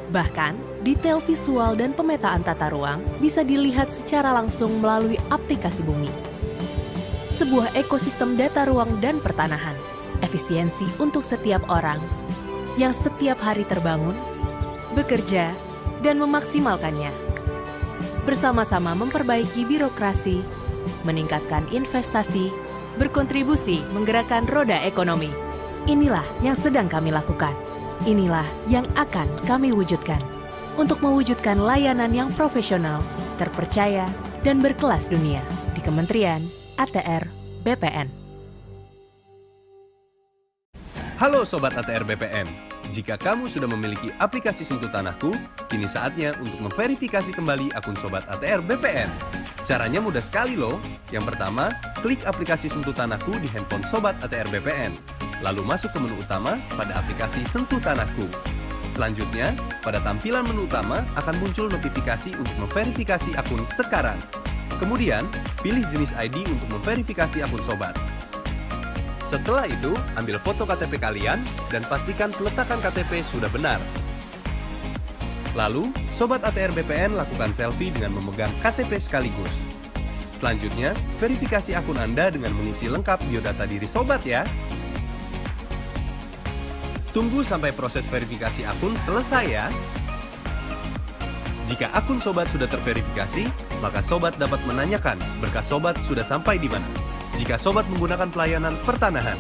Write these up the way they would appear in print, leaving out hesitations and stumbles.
Bahkan, detail visual dan pemetaan tata ruang bisa dilihat secara langsung melalui aplikasi Bumi. Sebuah ekosistem data ruang dan pertanahan, efisiensi untuk setiap orang yang setiap hari terbangun, bekerja, dan memaksimalkannya. Bersama-sama memperbaiki birokrasi, meningkatkan investasi, berkontribusi menggerakkan roda ekonomi. Inilah yang sedang kami lakukan. Inilah yang akan kami wujudkan untuk mewujudkan layanan yang profesional, terpercaya, dan berkelas dunia di Kementerian ATR BPN. Halo Sobat ATR BPN, jika kamu sudah memiliki aplikasi Sentuh Tanahku, kini saatnya untuk memverifikasi kembali akun Sobat ATR BPN. Caranya mudah sekali loh. Yang pertama, klik aplikasi Sentuh Tanahku di handphone Sobat ATR BPN. Lalu masuk ke menu utama pada aplikasi Sentuh Tanahku. Selanjutnya, pada tampilan menu utama akan muncul notifikasi untuk memverifikasi akun sekarang. Kemudian, pilih jenis ID untuk memverifikasi akun Sobat. Setelah itu, ambil foto KTP kalian dan pastikan peletakan KTP sudah benar. Lalu, Sobat ATR BPN lakukan selfie dengan memegang KTP sekaligus. Selanjutnya, verifikasi akun Anda dengan mengisi lengkap biodata diri Sobat ya. Tunggu sampai proses verifikasi akun selesai ya. Jika akun Sobat sudah terverifikasi, maka Sobat dapat menanyakan berkas Sobat sudah sampai di mana. Jika Sobat menggunakan pelayanan pertanahan.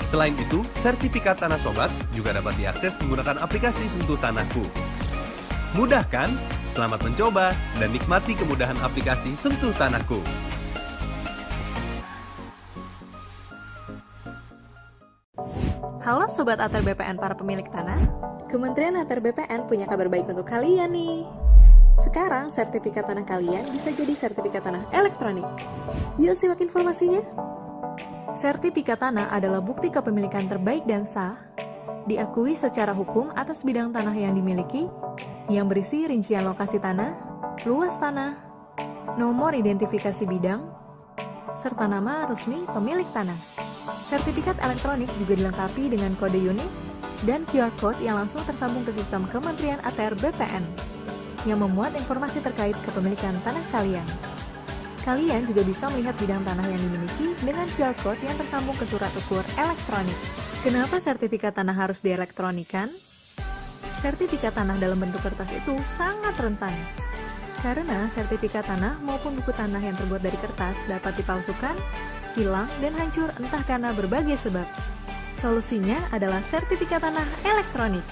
Selain itu, sertifikat tanah Sobat juga dapat diakses menggunakan aplikasi Sentuh Tanahku. Mudah kan? Selamat mencoba dan nikmati kemudahan aplikasi Sentuh Tanahku. Halo Sobat ATR BPN para pemilik tanah, Kementerian ATR BPN punya kabar baik untuk kalian nih. Sekarang sertifikat tanah kalian bisa jadi sertifikat tanah elektronik. Yuk simak informasinya. Sertifikat tanah adalah bukti kepemilikan terbaik dan sah, diakui secara hukum atas bidang tanah yang dimiliki, yang berisi rincian lokasi tanah, luas tanah, nomor identifikasi bidang, serta nama resmi pemilik tanah. Sertifikat elektronik juga dilengkapi dengan kode unik dan QR Code yang langsung tersambung ke sistem Kementerian ATR BPN yang memuat informasi terkait kepemilikan tanah kalian. Kalian juga bisa melihat bidang tanah yang dimiliki dengan QR Code yang tersambung ke surat ukur elektronik. Kenapa sertifikat tanah harus dielektronikan? Sertifikat tanah dalam bentuk kertas itu sangat rentan. Karena sertifikat tanah maupun buku tanah yang terbuat dari kertas dapat dipalsukan, hilang, dan hancur entah karena berbagai sebab. Solusinya adalah sertifikat tanah elektronik.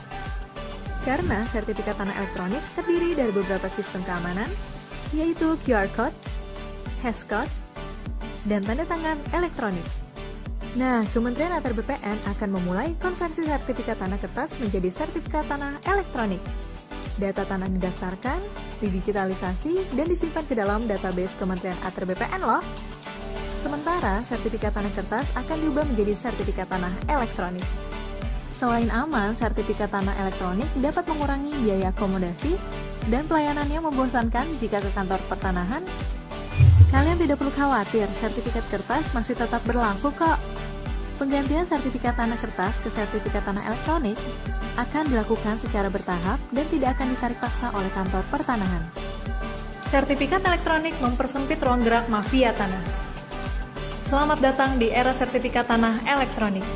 Karena sertifikat tanah elektronik terdiri dari beberapa sistem keamanan, yaitu QR Code, hashcode, dan tanda tangan elektronik. Nah, Kementerian ATR BPN akan memulai konversi sertifikat tanah kertas menjadi sertifikat tanah elektronik. Data tanah didaftarkan, didigitalisasi, dan disimpan ke dalam database Kementerian ATR BPN loh. Sementara, sertifikat tanah kertas akan diubah menjadi sertifikat tanah elektronik. Selain aman, sertifikat tanah elektronik dapat mengurangi biaya akomodasi dan pelayanannya membosankan jika ke kantor pertanahan. Kalian tidak perlu khawatir, sertifikat kertas masih tetap berlaku kok. Penggantian sertifikat tanah kertas ke sertifikat tanah elektronik akan dilakukan secara bertahap dan tidak akan ditarik paksa oleh kantor pertanahan. Sertifikat elektronik mempersempit ruang gerak mafia tanah. Selamat datang di era sertifikat tanah elektronik.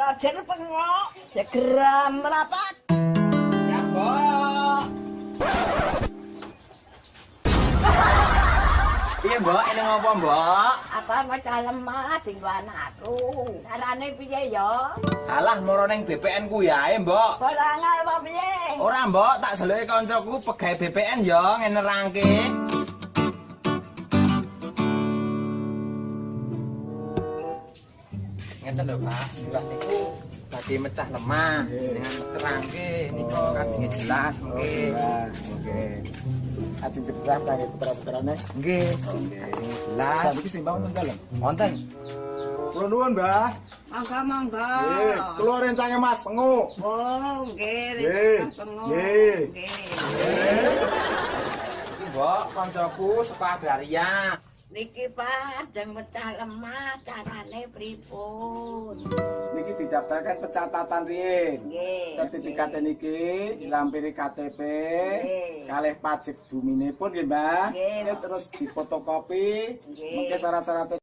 Raden pengok, ya geram merapat. Ya, Mbok. Iya, Mbok, ini ngopo, Mbok? Apa maca lemah tinggal anakku. Carane piye ya? Alah, moro ning BPN ku ya, Mbok. Ora ngal apa piye? Ora, Mbok, tak jeluki kancaku pegawai BPN ya, ngene rangke. Ngeten lho Pak, silat niku badhe mecah lemah dengan terangke niku kajenge jelas mungkin. Oke. Ajeng keterang kangge putra-putrane. Nggih. Kajenge jelas. Saniki simbang wonten dalem. Wonten. Kula nuwun, Mbah. Monggo. Nggih, kula rencange Mas Pengu. Oh, nggih, Nggih. tengok. Nggih. Iki Mbok kancaku saka Agraria. Niki Pak, ajeng mecah lemah, carane pripun? Niki didaftarkan pencatatan riyin. Nggih. Sertifikat niki dilampiri KTP, Nggih. kalih pajak buminipun nggih, Mbah. Nggih. Terus difotokopi, Nggih. mengke syarat-syaratnya.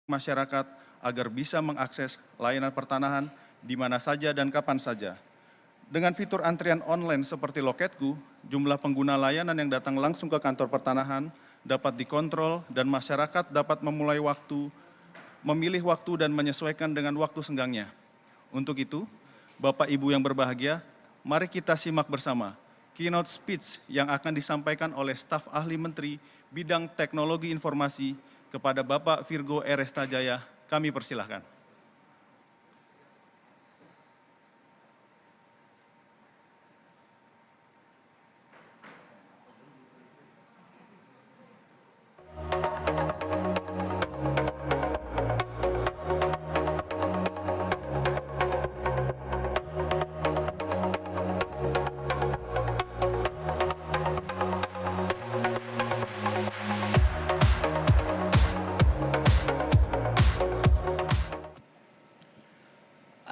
masyarakat agar bisa mengakses layanan pertanahan di mana saja dan kapan saja. Dengan fitur antrian online seperti Loketku, jumlah pengguna layanan yang datang langsung ke kantor pertanahan dapat dikontrol dan masyarakat dapat memilih waktu dan menyesuaikan dengan waktu senggangnya. Untuk itu, Bapak Ibu yang berbahagia, mari kita simak bersama keynote speech yang akan disampaikan oleh staf ahli Menteri Bidang Teknologi Informasi, Kepada Bapak Virgo Erestajaya, kami persilahkan.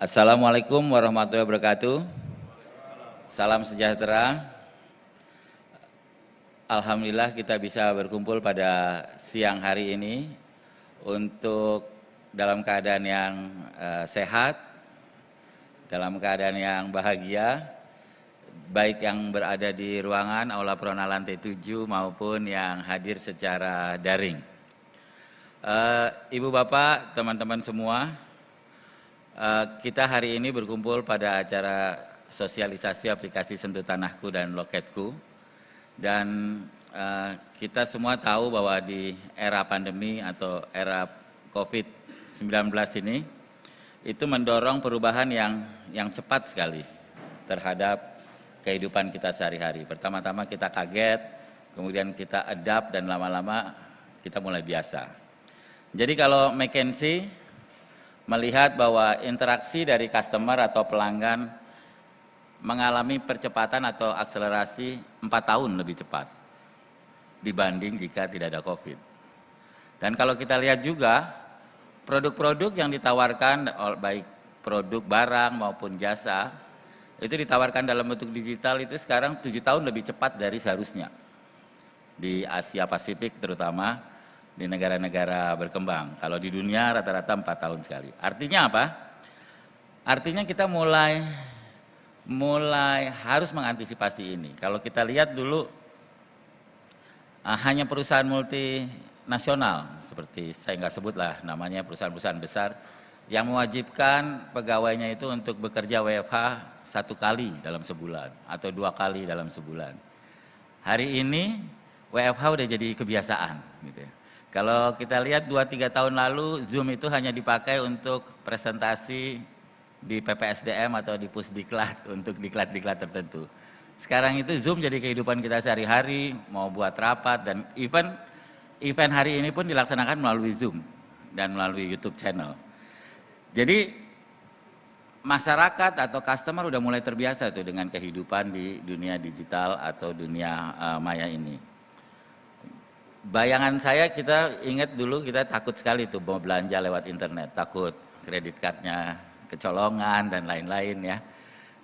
Assalamualaikum warahmatullahi wabarakatuh. Salam sejahtera. Alhamdulillah kita bisa berkumpul pada siang hari ini untuk dalam keadaan yang sehat, dalam keadaan yang bahagia, baik yang berada di ruangan Aula Prona lantai 7 maupun yang hadir secara daring. Ibu Bapak, teman-teman semua, kita hari ini berkumpul pada acara sosialisasi aplikasi Sentuh Tanahku dan Loketku. Dan kita semua tahu bahwa di era pandemi atau era COVID-19 ini, itu mendorong perubahan yang cepat sekali terhadap kehidupan kita sehari-hari. Pertama-tama kita kaget, kemudian kita adapt dan lama-lama kita mulai biasa. Jadi kalau McKinsey melihat bahwa interaksi dari customer atau pelanggan mengalami percepatan atau akselerasi 4 tahun lebih cepat dibanding jika tidak ada COVID. Dan kalau kita lihat juga produk-produk yang ditawarkan, baik produk barang maupun jasa, itu ditawarkan dalam bentuk digital itu sekarang 7 tahun lebih cepat dari seharusnya. Di Asia Pasifik terutama, di negara-negara berkembang. Kalau di dunia rata-rata 4 tahun sekali. Artinya apa? Artinya kita mulai harus mengantisipasi ini. Kalau kita lihat dulu hanya perusahaan multinasional, seperti saya nggak sebutlah namanya, perusahaan-perusahaan besar yang mewajibkan pegawainya itu untuk bekerja WFH 1 kali dalam sebulan atau 2 kali dalam sebulan. Hari ini WFH udah jadi kebiasaan gitu ya. Kalau kita lihat 2-3 tahun lalu, Zoom itu hanya dipakai untuk presentasi di PPSDM atau di Pusdiklat untuk diklat-diklat tertentu. Sekarang itu Zoom jadi kehidupan kita sehari-hari, mau buat rapat, dan event hari ini pun dilaksanakan melalui Zoom dan melalui YouTube channel. Jadi masyarakat atau customer udah mulai terbiasa tuh dengan kehidupan di dunia digital atau dunia maya ini. Bayangan saya, kita ingat dulu kita takut sekali tuh mau belanja lewat internet, takut kredit cardnya kecolongan dan lain-lain ya.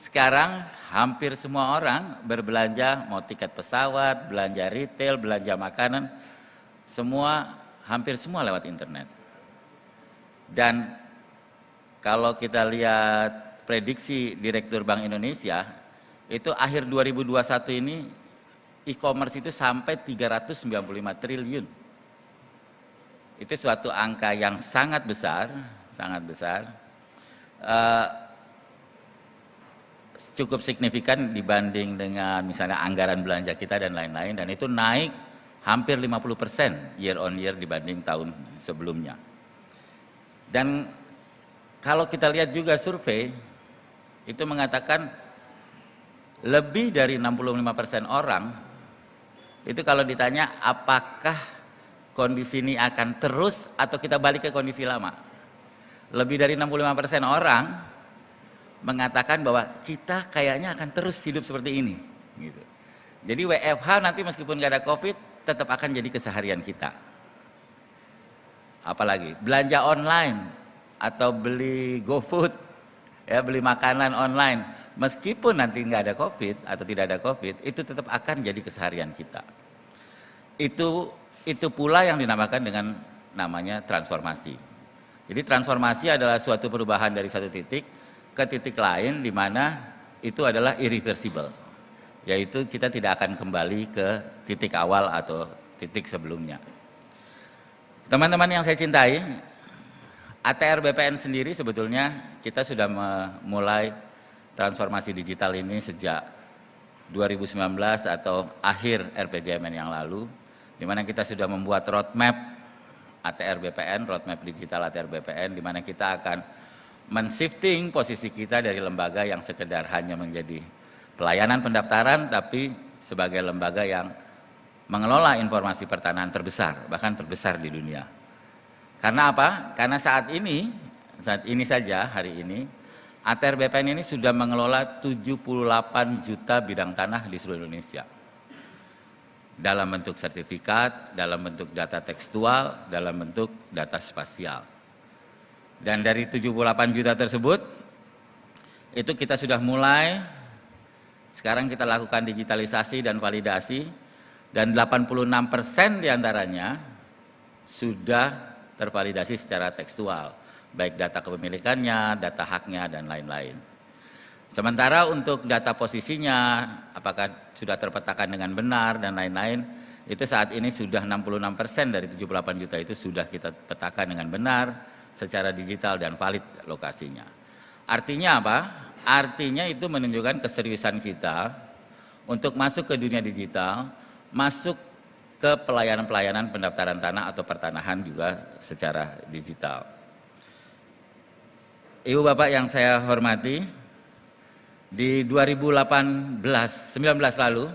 Sekarang hampir semua orang berbelanja, mau tiket pesawat, belanja retail, belanja makanan, hampir semua lewat internet. Dan kalau kita lihat prediksi Direktur Bank Indonesia, itu akhir 2021 ini e-commerce itu sampai 395 triliun. Itu suatu angka yang sangat besar, cukup signifikan dibanding dengan misalnya anggaran belanja kita dan lain-lain, dan itu naik hampir 50% year on year dibanding tahun sebelumnya. Dan kalau kita lihat juga survei, itu mengatakan lebih dari 65% orang itu kalau ditanya apakah kondisi ini akan terus atau kita balik ke kondisi lama, lebih dari 65% orang mengatakan bahwa kita kayaknya akan terus hidup seperti ini gitu. Jadi WFH nanti meskipun nggak ada COVID tetap akan jadi keseharian kita. Apalagi belanja online atau beli GoFood, ya, beli makanan online, meskipun nanti nggak ada COVID atau tidak ada COVID, itu tetap akan jadi keseharian kita. Itu pula yang dinamakan dengan namanya transformasi. Jadi transformasi adalah suatu perubahan dari satu titik ke titik lain, di mana itu adalah irreversible, yaitu kita tidak akan kembali ke titik awal atau titik sebelumnya. Teman-teman yang saya cintai, ATR BPN sendiri sebetulnya kita sudah memulai transformasi digital ini sejak 2019 atau akhir RPJMN yang lalu, di mana kita sudah membuat roadmap ATR BPN, roadmap digital ATR BPN, di mana kita akan men-shifting posisi kita dari lembaga yang sekedar hanya menjadi pelayanan pendaftaran, tapi sebagai lembaga yang mengelola informasi pertanahan terbesar, bahkan terbesar di dunia. Karena apa? Karena saat ini saja, hari ini, ATR BPN ini sudah mengelola 78 juta bidang tanah di seluruh Indonesia. Dalam bentuk sertifikat, dalam bentuk data tekstual, dalam bentuk data spasial. Dan dari 78 juta tersebut, itu kita sudah mulai, sekarang kita lakukan digitalisasi dan validasi, dan 86% diantaranya sudah tervalidasi secara tekstual, baik data kepemilikannya, data haknya, dan lain-lain. Sementara untuk data posisinya, apakah sudah terpetakan dengan benar dan lain-lain, itu saat ini sudah 66% dari 78 juta itu sudah kita petakan dengan benar, secara digital dan valid lokasinya. Artinya apa? Artinya itu menunjukkan keseriusan kita untuk masuk ke dunia digital, masuk ke pelayanan-pelayanan pendaftaran tanah atau pertanahan juga secara digital. Ibu Bapak yang saya hormati, di 2019 lalu,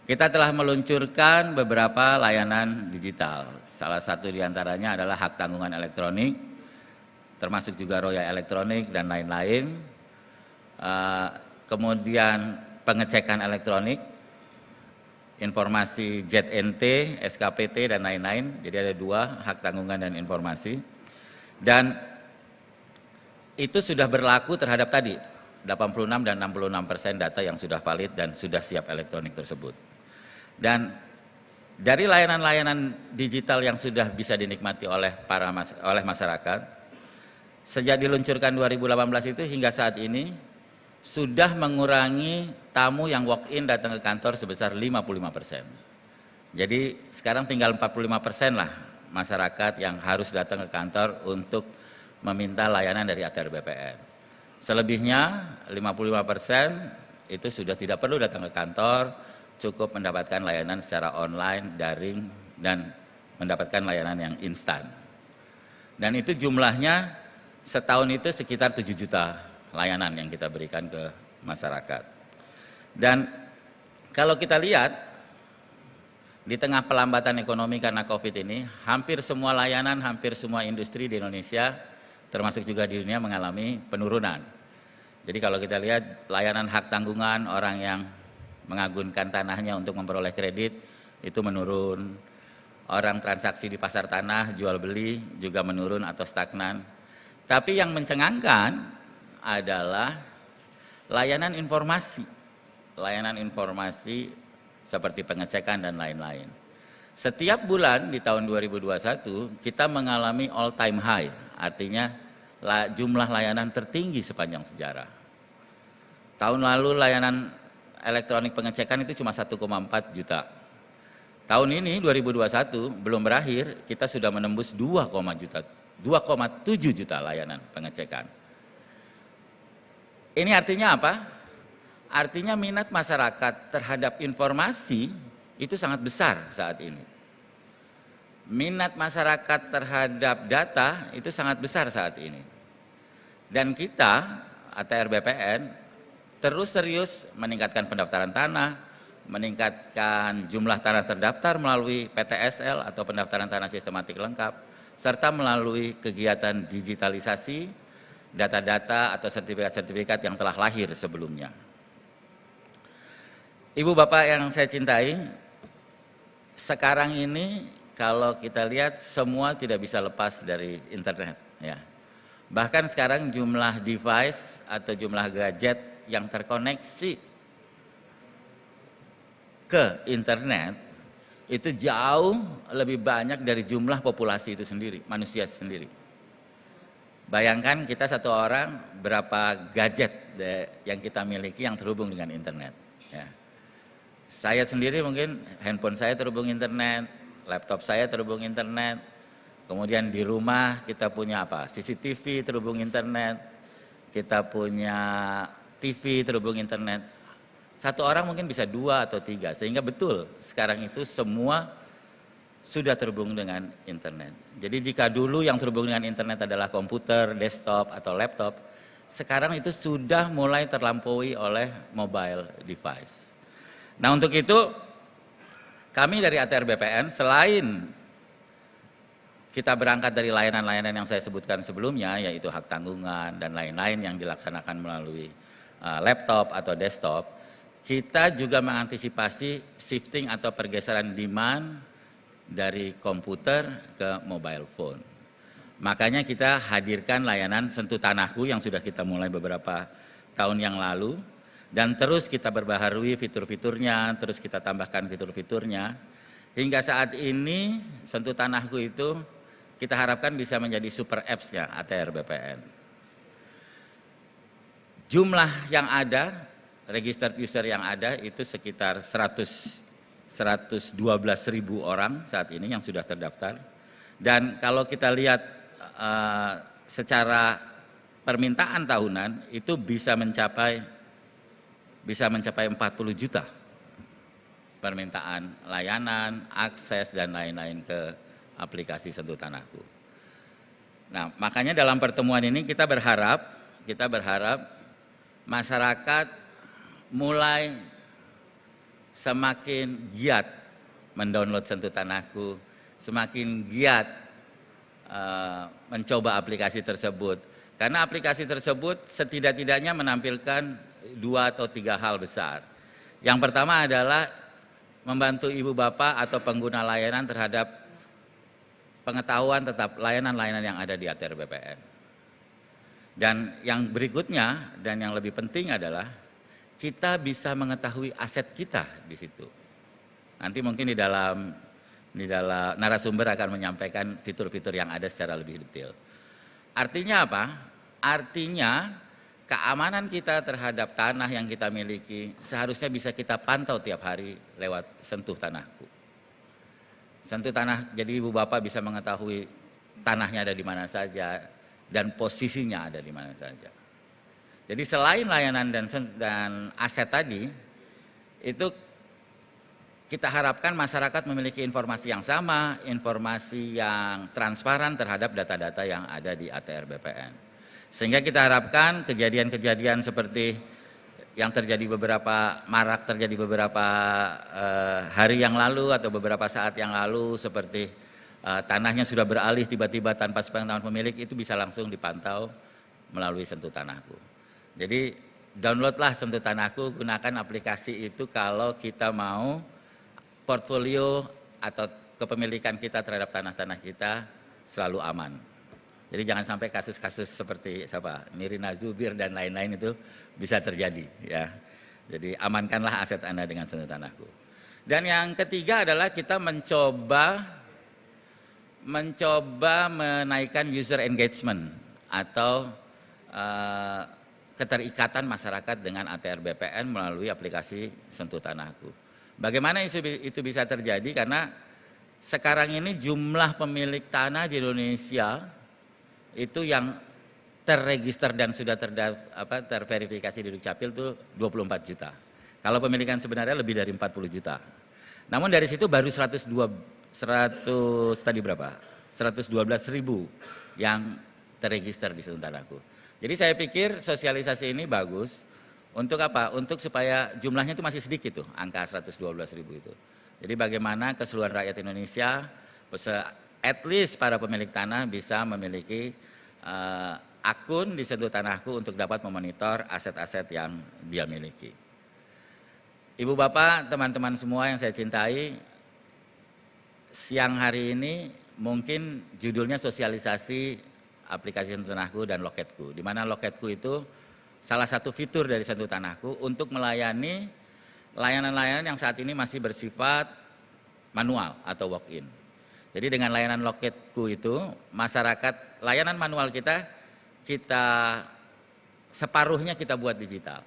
kita telah meluncurkan beberapa layanan digital. Salah satu diantaranya adalah hak tanggungan elektronik, termasuk juga roya elektronik dan lain-lain. Kemudian pengecekan elektronik, informasi ZNT, SKPT, dan lain-lain. Jadi ada 2, hak tanggungan dan informasi. Dan itu sudah berlaku terhadap tadi 86 dan 66% data yang sudah valid dan sudah siap elektronik tersebut. Dan dari layanan-layanan digital yang sudah bisa dinikmati oleh masyarakat, sejak diluncurkan 2018 itu hingga saat ini sudah mengurangi tamu yang walk-in datang ke kantor sebesar 55%. Jadi sekarang tinggal 45% lah masyarakat yang harus datang ke kantor untuk meminta layanan dari ATR BPN. Selebihnya 55% itu sudah tidak perlu datang ke kantor, cukup mendapatkan layanan secara online, daring, dan mendapatkan layanan yang instan. Dan itu jumlahnya setahun itu sekitar 7 juta layanan yang kita berikan ke masyarakat. Dan kalau kita lihat, di tengah pelambatan ekonomi karena COVID ini, hampir semua layanan, hampir semua industri di Indonesia, termasuk juga di dunia mengalami penurunan. Jadi kalau kita lihat layanan hak tanggungan, orang yang mengagunkan tanahnya untuk memperoleh kredit itu menurun. Orang transaksi di pasar tanah, jual beli juga menurun atau stagnan. Tapi yang mencengangkan adalah layanan informasi. Layanan informasi seperti pengecekan dan lain-lain. Setiap bulan di tahun 2021 kita mengalami all time high, artinya jumlah layanan tertinggi sepanjang sejarah. Tahun lalu layanan elektronik pengecekan itu cuma 1,4 juta. Tahun ini 2021 belum berakhir, kita sudah menembus 2,7 juta layanan pengecekan. Ini artinya apa? Artinya minat masyarakat terhadap informasi itu sangat besar saat ini. Minat masyarakat terhadap data itu sangat besar saat ini. Dan kita, ATR BPN, terus serius meningkatkan pendaftaran tanah, meningkatkan jumlah tanah terdaftar melalui PTSL atau pendaftaran tanah sistematik lengkap, serta melalui kegiatan digitalisasi data-data atau sertifikat-sertifikat yang telah lahir sebelumnya. Ibu Bapak yang saya cintai, sekarang ini kalau kita lihat semua tidak bisa lepas dari internet, ya. Bahkan sekarang jumlah device atau jumlah gadget yang terkoneksi ke internet itu jauh lebih banyak dari jumlah populasi itu sendiri, manusia sendiri. Bayangkan kita satu orang berapa gadget yang kita miliki yang terhubung dengan internet, ya. Saya sendiri mungkin handphone saya terhubung internet, laptop saya terhubung internet, kemudian di rumah kita punya apa? CCTV terhubung internet, kita punya TV terhubung internet. Satu orang mungkin bisa 2 atau 3, sehingga betul sekarang itu semua sudah terhubung dengan internet. Jadi jika dulu yang terhubung dengan internet adalah komputer, desktop, atau laptop, sekarang itu sudah mulai terlampaui oleh mobile device. Nah, untuk itu kami dari ATR BPN selain kita berangkat dari layanan-layanan yang saya sebutkan sebelumnya, yaitu hak tanggungan dan lain-lain yang dilaksanakan melalui laptop atau desktop, kita juga mengantisipasi shifting atau pergeseran demand dari komputer ke mobile phone. Makanya kita hadirkan layanan Sentuh Tanahku yang sudah kita mulai beberapa tahun yang lalu, dan terus kita perbaharui fitur-fiturnya, terus kita tambahkan fitur-fiturnya. Hingga saat ini Sentuh Tanahku itu kita harapkan bisa menjadi super apps-nya ATR BPN. Jumlah yang ada, registered user yang ada itu sekitar 112.000 orang saat ini yang sudah terdaftar. Dan kalau kita lihat secara permintaan tahunan itu bisa mencapai 40 juta permintaan layanan, akses dan lain-lain ke aplikasi Sentuh Tanahku. Nah, makanya dalam pertemuan ini kita berharap masyarakat mulai semakin giat mendownload Sentuh Tanahku, semakin giat mencoba aplikasi tersebut. Karena aplikasi tersebut setidak-tidaknya menampilkan 2 atau 3 hal besar. Yang pertama adalah membantu ibu bapak atau pengguna layanan terhadap pengetahuan tetap layanan-layanan yang ada di ATR BPN. Dan yang berikutnya dan yang lebih penting adalah kita bisa mengetahui aset kita di situ. Nanti mungkin di dalam narasumber akan menyampaikan fitur-fitur yang ada secara lebih detail. Artinya apa? Artinya keamanan kita terhadap tanah yang kita miliki seharusnya bisa kita pantau tiap hari lewat Sentuh Tanahku. Sentuh Tanah, jadi ibu bapak bisa mengetahui tanahnya ada di mana saja dan posisinya ada di mana saja. Jadi selain layanan dan aset tadi, itu kita harapkan masyarakat memiliki informasi yang sama, informasi yang transparan terhadap data-data yang ada di ATR BPN. Sehingga kita harapkan kejadian-kejadian seperti yang terjadi beberapa hari yang lalu atau beberapa saat yang lalu, seperti tanahnya sudah beralih tiba-tiba tanpa sepengetahuan pemilik, itu bisa langsung dipantau melalui Sentuh Tanahku. Jadi downloadlah Sentuh Tanahku, gunakan aplikasi itu kalau kita mau portfolio atau kepemilikan kita terhadap tanah-tanah kita selalu aman. Jadi jangan sampai kasus-kasus seperti Nirina Zubir dan lain-lain itu bisa terjadi ya. Jadi amankanlah aset Anda dengan Sentuh Tanahku. Dan yang ketiga adalah kita mencoba menaikkan user engagement atau keterikatan masyarakat dengan ATR BPN melalui aplikasi Sentuh Tanahku. Bagaimana itu bisa terjadi? Karena sekarang ini jumlah pemilik tanah di Indonesia itu yang terregister dan sudah terverifikasi di Dukcapil itu 24 juta. Kalau pemilikan sebenarnya lebih dari 40 juta. Namun dari situ baru 112.000 yang terregister di Sentuh Tanahku. Jadi saya pikir sosialisasi ini bagus untuk apa? Untuk supaya jumlahnya itu masih sedikit tuh, angka 112.000 itu. Jadi bagaimana keseluruhan rakyat Indonesia, at least para pemilik tanah bisa memiliki akun di Sentuh Tanahku untuk dapat memonitor aset-aset yang dia miliki. Ibu bapak, teman-teman semua yang saya cintai, siang hari ini mungkin judulnya sosialisasi aplikasi Sentuh Tanahku dan Loketku, di mana Loketku itu salah satu fitur dari Sentuh Tanahku untuk melayani layanan-layanan yang saat ini masih bersifat manual atau walk-in. Jadi dengan layanan Loketku itu, masyarakat, layanan manual kita separuhnya kita buat digital.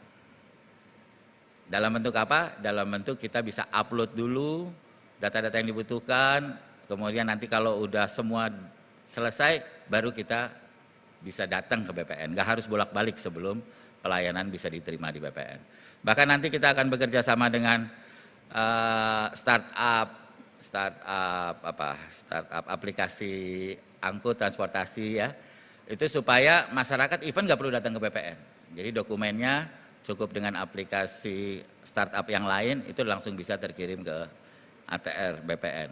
Dalam bentuk apa? Dalam bentuk kita bisa upload dulu data-data yang dibutuhkan, kemudian nanti kalau udah semua selesai, baru kita bisa datang ke BPN. Nggak harus bolak-balik sebelum pelayanan bisa diterima di BPN. Bahkan nanti kita akan bekerja sama dengan startup startup aplikasi angkut transportasi ya, itu supaya masyarakat even nggak perlu datang ke BPN. Jadi dokumennya cukup dengan aplikasi startup yang lain itu langsung bisa terkirim ke ATR BPN.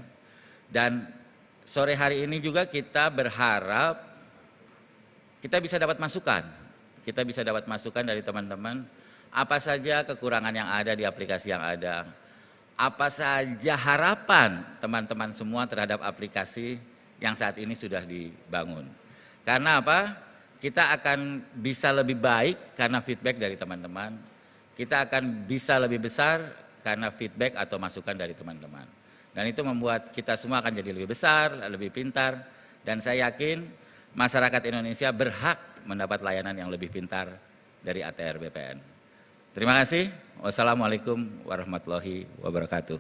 Dan sore hari ini juga kita berharap kita bisa dapat masukan. Kita bisa dapat masukan dari teman-teman apa saja kekurangan yang ada di aplikasi yang ada. Apa saja harapan teman-teman semua terhadap aplikasi yang saat ini sudah dibangun. Karena apa? Kita akan bisa lebih baik karena feedback dari teman-teman. Kita akan bisa lebih besar karena feedback atau masukan dari teman-teman. Dan itu membuat kita semua akan jadi lebih besar, lebih pintar. Dan saya yakin masyarakat Indonesia berhak mendapat layanan yang lebih pintar dari ATR BPN. Terima kasih. Wassalamualaikum warahmatullahi wabarakatuh.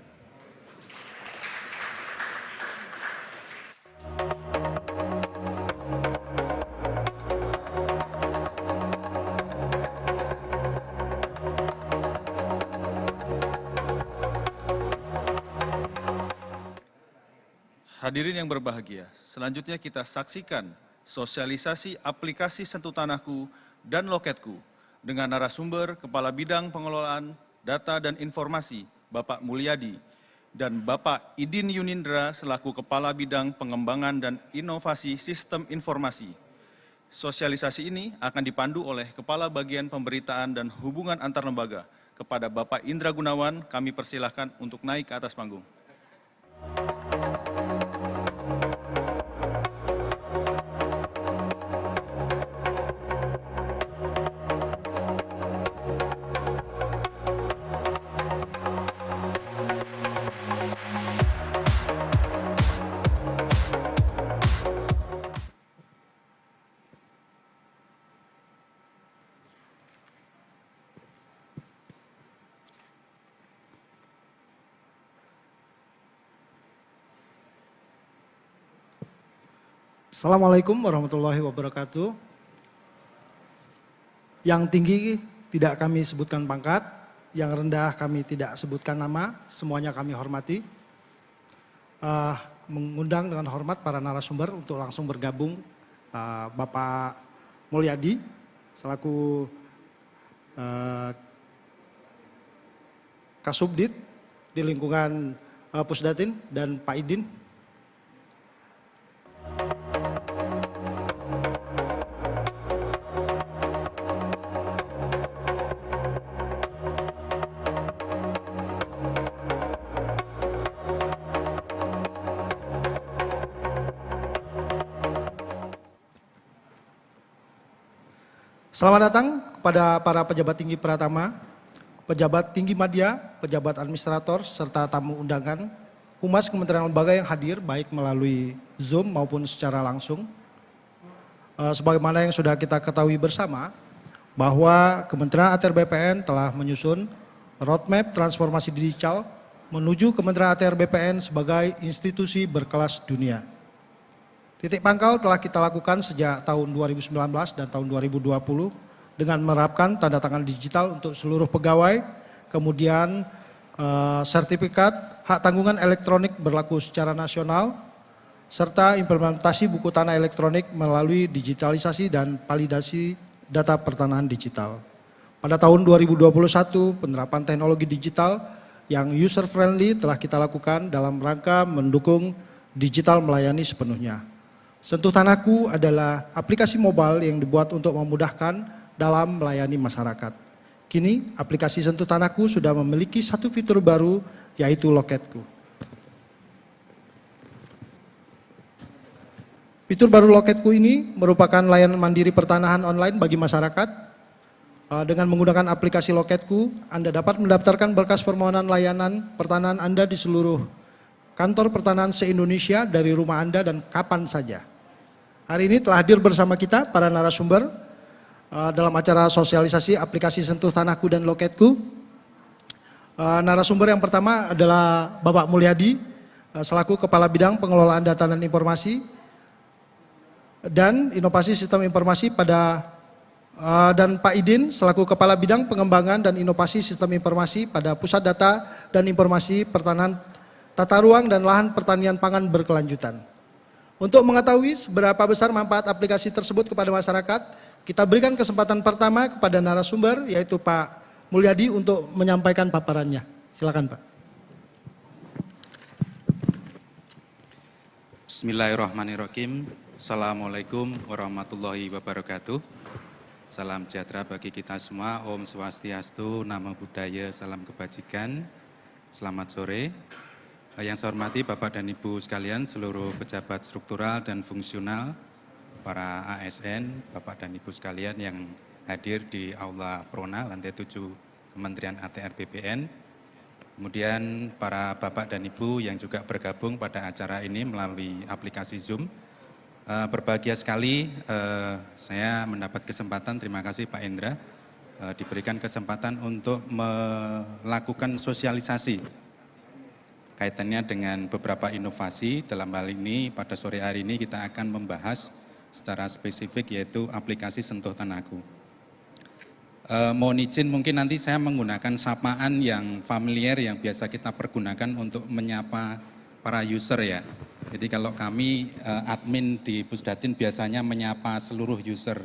Hadirin yang berbahagia, selanjutnya kita saksikan sosialisasi aplikasi Sentuh Tanahku dan Loketku dengan narasumber Kepala Bidang Pengelolaan Data dan Informasi Bapak Mulyadi dan Bapak Idin Yunindra selaku Kepala Bidang Pengembangan dan Inovasi Sistem Informasi. Sosialisasi ini akan dipandu oleh Kepala Bagian Pemberitaan dan Hubungan Antar Lembaga. Kepada Bapak Indra Gunawan, kami persilahkan untuk naik ke atas panggung. Assalamualaikum warahmatullahi wabarakatuh. Yang tinggi tidak kami sebutkan pangkat, yang rendah kami tidak sebutkan nama, semuanya kami hormati. Mengundang dengan hormat para narasumber untuk langsung bergabung, Bapak Mulyadi selaku Kasubdit di lingkungan Pusdatin dan Pak Idin. Selamat datang kepada para pejabat tinggi Pratama, pejabat tinggi media, pejabat administrator, serta tamu undangan, humas kementerian lembaga yang hadir baik melalui Zoom maupun secara langsung. Sebagaimana yang sudah kita ketahui bersama, bahwa Kementerian ATR BPN telah menyusun roadmap transformasi digital menuju Kementerian ATR BPN sebagai institusi berkelas dunia. Titik pangkal telah kita lakukan sejak tahun 2019 dan tahun 2020 dengan menerapkan tanda tangan digital untuk seluruh pegawai, kemudian sertifikat hak tanggungan elektronik berlaku secara nasional, serta implementasi buku tanah elektronik melalui digitalisasi dan validasi data pertanahan digital. Pada tahun 2021, penerapan teknologi digital yang user friendly telah kita lakukan dalam rangka mendukung digital melayani sepenuhnya. Sentuh Tanahku adalah aplikasi mobile yang dibuat untuk memudahkan dalam melayani masyarakat. Kini aplikasi Sentuh Tanahku sudah memiliki satu fitur baru, yaitu Loketku. Fitur baru Loketku ini merupakan layanan mandiri pertanahan online bagi masyarakat. Dengan menggunakan aplikasi Loketku, Anda dapat mendaftarkan berkas permohonan layanan pertanahan Anda di seluruh kantor pertanahan se-Indonesia dari rumah Anda dan kapan saja. Hari ini telah hadir bersama kita para narasumber dalam acara sosialisasi aplikasi Sentuh Tanahku dan Loketku. Narasumber yang pertama adalah Bapak Mulyadi selaku Kepala Bidang Pengelolaan Data dan Informasi dan Inovasi Sistem Informasi dan Pak Idin selaku Kepala Bidang Pengembangan dan Inovasi Sistem Informasi pada Pusat Data dan Informasi Pertanahan tata ruang dan lahan pertanian pangan berkelanjutan. Untuk mengetahui seberapa besar manfaat aplikasi tersebut kepada masyarakat, kita berikan kesempatan pertama kepada narasumber, yaitu Pak Mulyadi untuk menyampaikan paparannya. Silakan Pak. Bismillahirrahmanirrahim. Assalamualaikum warahmatullahi wabarakatuh. Salam sejahtera bagi kita semua. Om Swastiastu, Namo Buddhaya, salam kebajikan. Selamat sore. Yang saya hormati Bapak dan Ibu sekalian, seluruh pejabat struktural dan fungsional, para ASN, Bapak dan Ibu sekalian yang hadir di Aula Prona, lantai 7 Kementerian ATR BPN. Kemudian para Bapak dan Ibu yang juga bergabung pada acara ini melalui aplikasi Zoom. Berbahagia sekali saya mendapat kesempatan, terima kasih Pak Indra, diberikan kesempatan untuk melakukan sosialisasi kaitannya dengan beberapa inovasi. Dalam hal ini pada sore hari ini kita akan membahas secara spesifik yaitu aplikasi Sentuh Tanahku. Mohon izin mungkin nanti saya menggunakan sapaan yang familiar yang biasa kita pergunakan untuk menyapa para user ya. Jadi kalau kami admin di Pusdatin biasanya menyapa seluruh user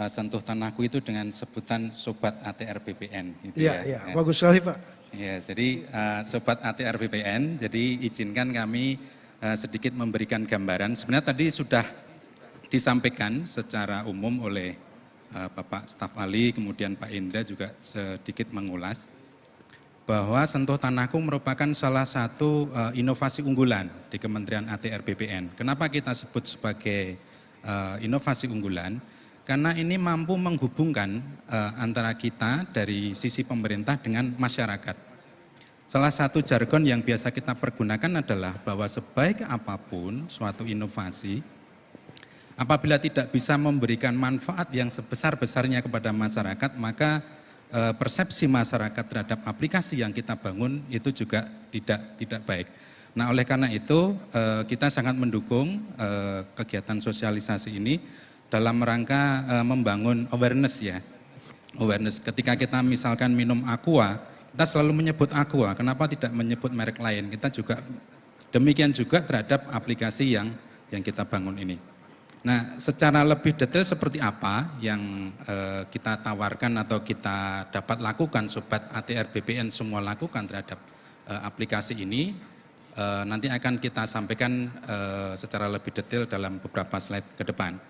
Sentuh Tanahku itu dengan sebutan Sobat ATR BPN. Gitu iya, bagus sekali Pak. Ya, jadi Sobat ATR BPN, jadi izinkan kami sedikit memberikan gambaran. Sebenarnya tadi sudah disampaikan secara umum oleh Bapak Staf Ahli, kemudian Pak Indra juga sedikit mengulas bahwa Sentuh Tanahku merupakan salah satu inovasi unggulan di Kementerian ATR BPN. Kenapa kita sebut sebagai inovasi unggulan? Karena ini mampu menghubungkan antara kita dari sisi pemerintah dengan masyarakat. Salah satu jargon yang biasa kita pergunakan adalah bahwa sebaik apapun suatu inovasi, apabila tidak bisa memberikan manfaat yang sebesar-besarnya kepada masyarakat, maka persepsi masyarakat terhadap aplikasi yang kita bangun itu juga tidak baik. Nah, oleh karena itu kita sangat mendukung kegiatan sosialisasi ini dalam rangka membangun awareness ya. Awareness ketika kita misalkan minum aqua, kita selalu menyebut aqua, kenapa tidak menyebut merek lain? Kita juga demikian juga terhadap aplikasi yang kita bangun ini. Nah, secara lebih detail seperti apa yang kita tawarkan atau kita dapat lakukan Sobat ATR BPN semua lakukan terhadap aplikasi ini, nanti akan kita sampaikan secara lebih detail dalam beberapa slide ke depan.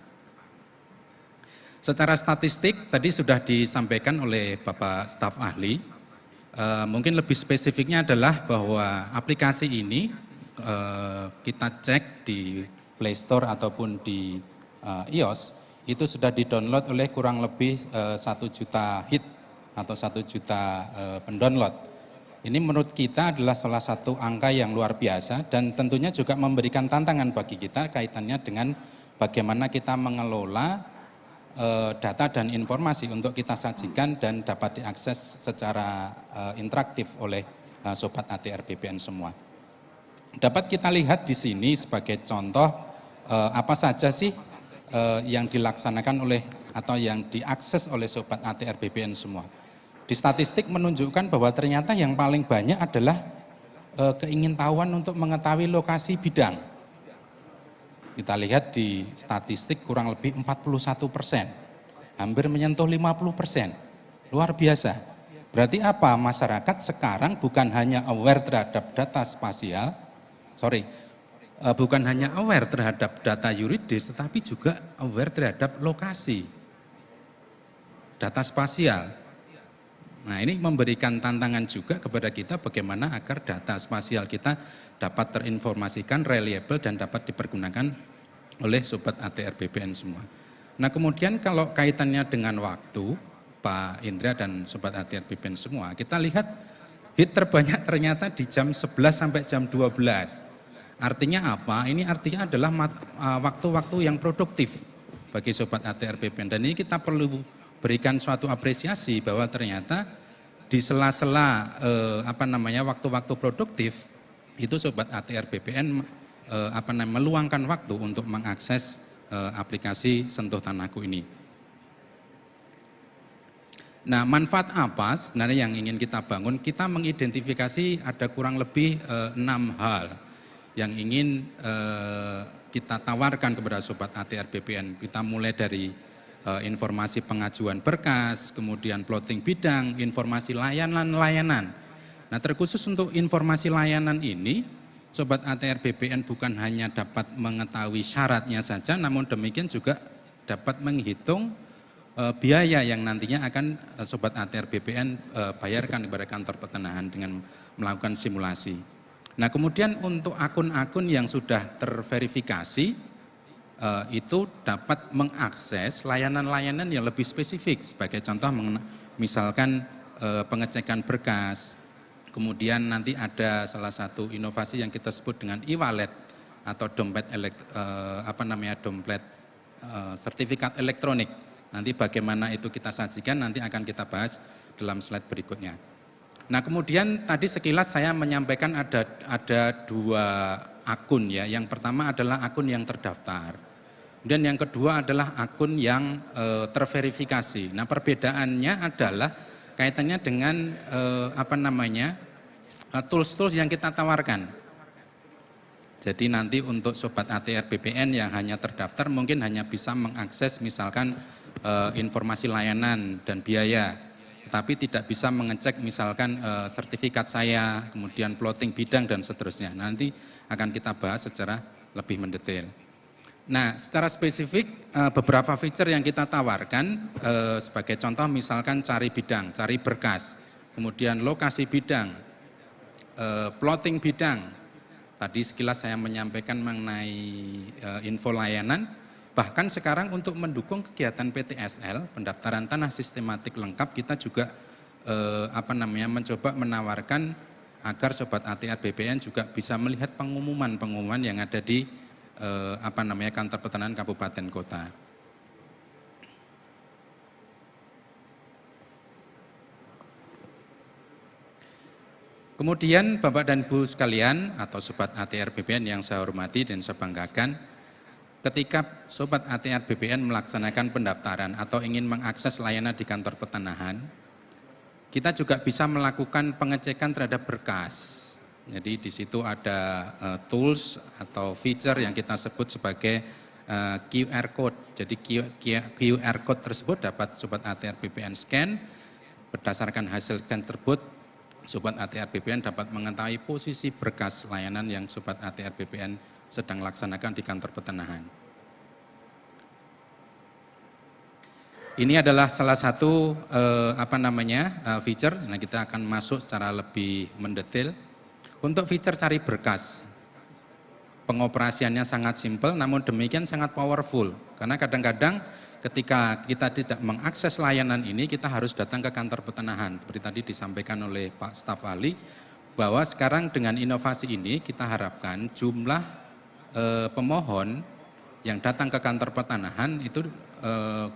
Secara statistik tadi sudah disampaikan oleh Bapak Staf Ahli, mungkin lebih spesifiknya adalah bahwa aplikasi ini kita cek di Play Store ataupun di iOS, itu sudah di-download oleh kurang lebih 1 juta hit atau 1 juta pendownload. Ini menurut kita adalah salah satu angka yang luar biasa dan tentunya juga memberikan tantangan bagi kita kaitannya dengan bagaimana kita mengelola data dan informasi untuk kita sajikan dan dapat diakses secara interaktif oleh Sobat ATR BPN semua. Dapat kita lihat di sini sebagai contoh apa saja sih yang dilaksanakan oleh atau yang diakses oleh Sobat ATR BPN semua. Di statistik menunjukkan bahwa ternyata yang paling banyak adalah keingintahuan untuk mengetahui lokasi bidang. Kita lihat di statistik kurang lebih 41%, hampir menyentuh 50%, luar biasa. Berarti apa? Masyarakat sekarang bukan hanya aware terhadap data spasial, bukan hanya aware terhadap data yuridis, tetapi juga aware terhadap lokasi, data spasial. Nah, ini memberikan tantangan juga kepada kita bagaimana agar data spasial kita dapat terinformasikan, reliable dan dapat dipergunakan oleh Sobat ATR BPN semua. Nah, kemudian kalau kaitannya dengan waktu, Pak Indra dan Sobat ATR BPN semua, kita lihat hit terbanyak ternyata di jam 11 sampai jam 12. Artinya apa? Ini artinya adalah waktu-waktu yang produktif bagi Sobat ATR BPN. Dan ini kita perlu berikan suatu apresiasi bahwa ternyata di sela-sela waktu-waktu produktif itu Sobat ATR BPN meluangkan waktu untuk mengakses aplikasi Sentuh Tanahku ini. Nah, manfaat apa sebenarnya yang ingin kita bangun? Kita mengidentifikasi ada kurang lebih 6 hal yang ingin kita tawarkan kepada Sobat ATR BPN. Kita mulai dari informasi pengajuan berkas, kemudian plotting bidang, informasi layanan-layanan. Nah, terkhusus untuk informasi layanan ini, Sobat ATR BPN bukan hanya dapat mengetahui syaratnya saja, namun demikian juga dapat menghitung biaya yang nantinya akan Sobat ATR BPN bayarkan kepada kantor pertanahan dengan melakukan simulasi. Nah, kemudian untuk akun-akun yang sudah terverifikasi itu dapat mengakses layanan-layanan yang lebih spesifik. Sebagai contoh misalkan pengecekan berkas, kemudian nanti ada salah satu inovasi yang kita sebut dengan e-wallet atau dompet dompet sertifikat elektronik. Nanti bagaimana itu kita sajikan nanti akan kita bahas dalam slide berikutnya. Nah, kemudian tadi sekilas saya menyampaikan ada 2 akun ya. Yang pertama adalah akun yang terdaftar. Dan yang kedua adalah akun yang terverifikasi. Nah, perbedaannya adalah kaitannya dengan tools-tools yang kita tawarkan. Jadi nanti untuk Sobat ATR BPN yang hanya terdaftar mungkin hanya bisa mengakses misalkan informasi layanan dan biaya, tapi tidak bisa mengecek misalkan sertifikat saya, kemudian plotting bidang dan seterusnya. Nanti akan kita bahas secara lebih mendetail. Nah, secara spesifik beberapa feature yang kita tawarkan sebagai contoh misalkan cari bidang, cari berkas, kemudian lokasi bidang, plotting bidang. Tadi sekilas saya menyampaikan mengenai info layanan. Bahkan sekarang untuk mendukung kegiatan PTSL, pendaftaran tanah sistematik lengkap, kita juga mencoba menawarkan agar Sobat ATR BPN juga bisa melihat pengumuman-pengumuman yang ada di kantor pertanahan kabupaten kota. Kemudian Bapak dan Ibu sekalian atau Sobat ATR BPN yang saya hormati dan saya banggakan, ketika Sobat ATR BPN melaksanakan pendaftaran atau ingin mengakses layanan di kantor pertanahan, kita juga bisa melakukan pengecekan terhadap berkas. Jadi di situ ada tools atau feature yang kita sebut sebagai QR code. Jadi QR code tersebut dapat Sobat ATR BPN scan. Berdasarkan hasil scan tersebut, Sobat ATR BPN dapat mengetahui posisi berkas layanan yang Sobat ATR BPN sedang laksanakan di kantor pertanahan. Ini adalah salah satu feature. Nah, kita akan masuk secara lebih mendetail. Untuk feature cari berkas, pengoperasiannya sangat simpel, namun demikian sangat powerful. Karena kadang-kadang ketika kita tidak mengakses layanan ini, kita harus datang ke kantor pertanahan. Seperti tadi disampaikan oleh Pak Staf Ahli, bahwa sekarang dengan inovasi ini kita harapkan jumlah pemohon yang datang ke kantor pertanahan itu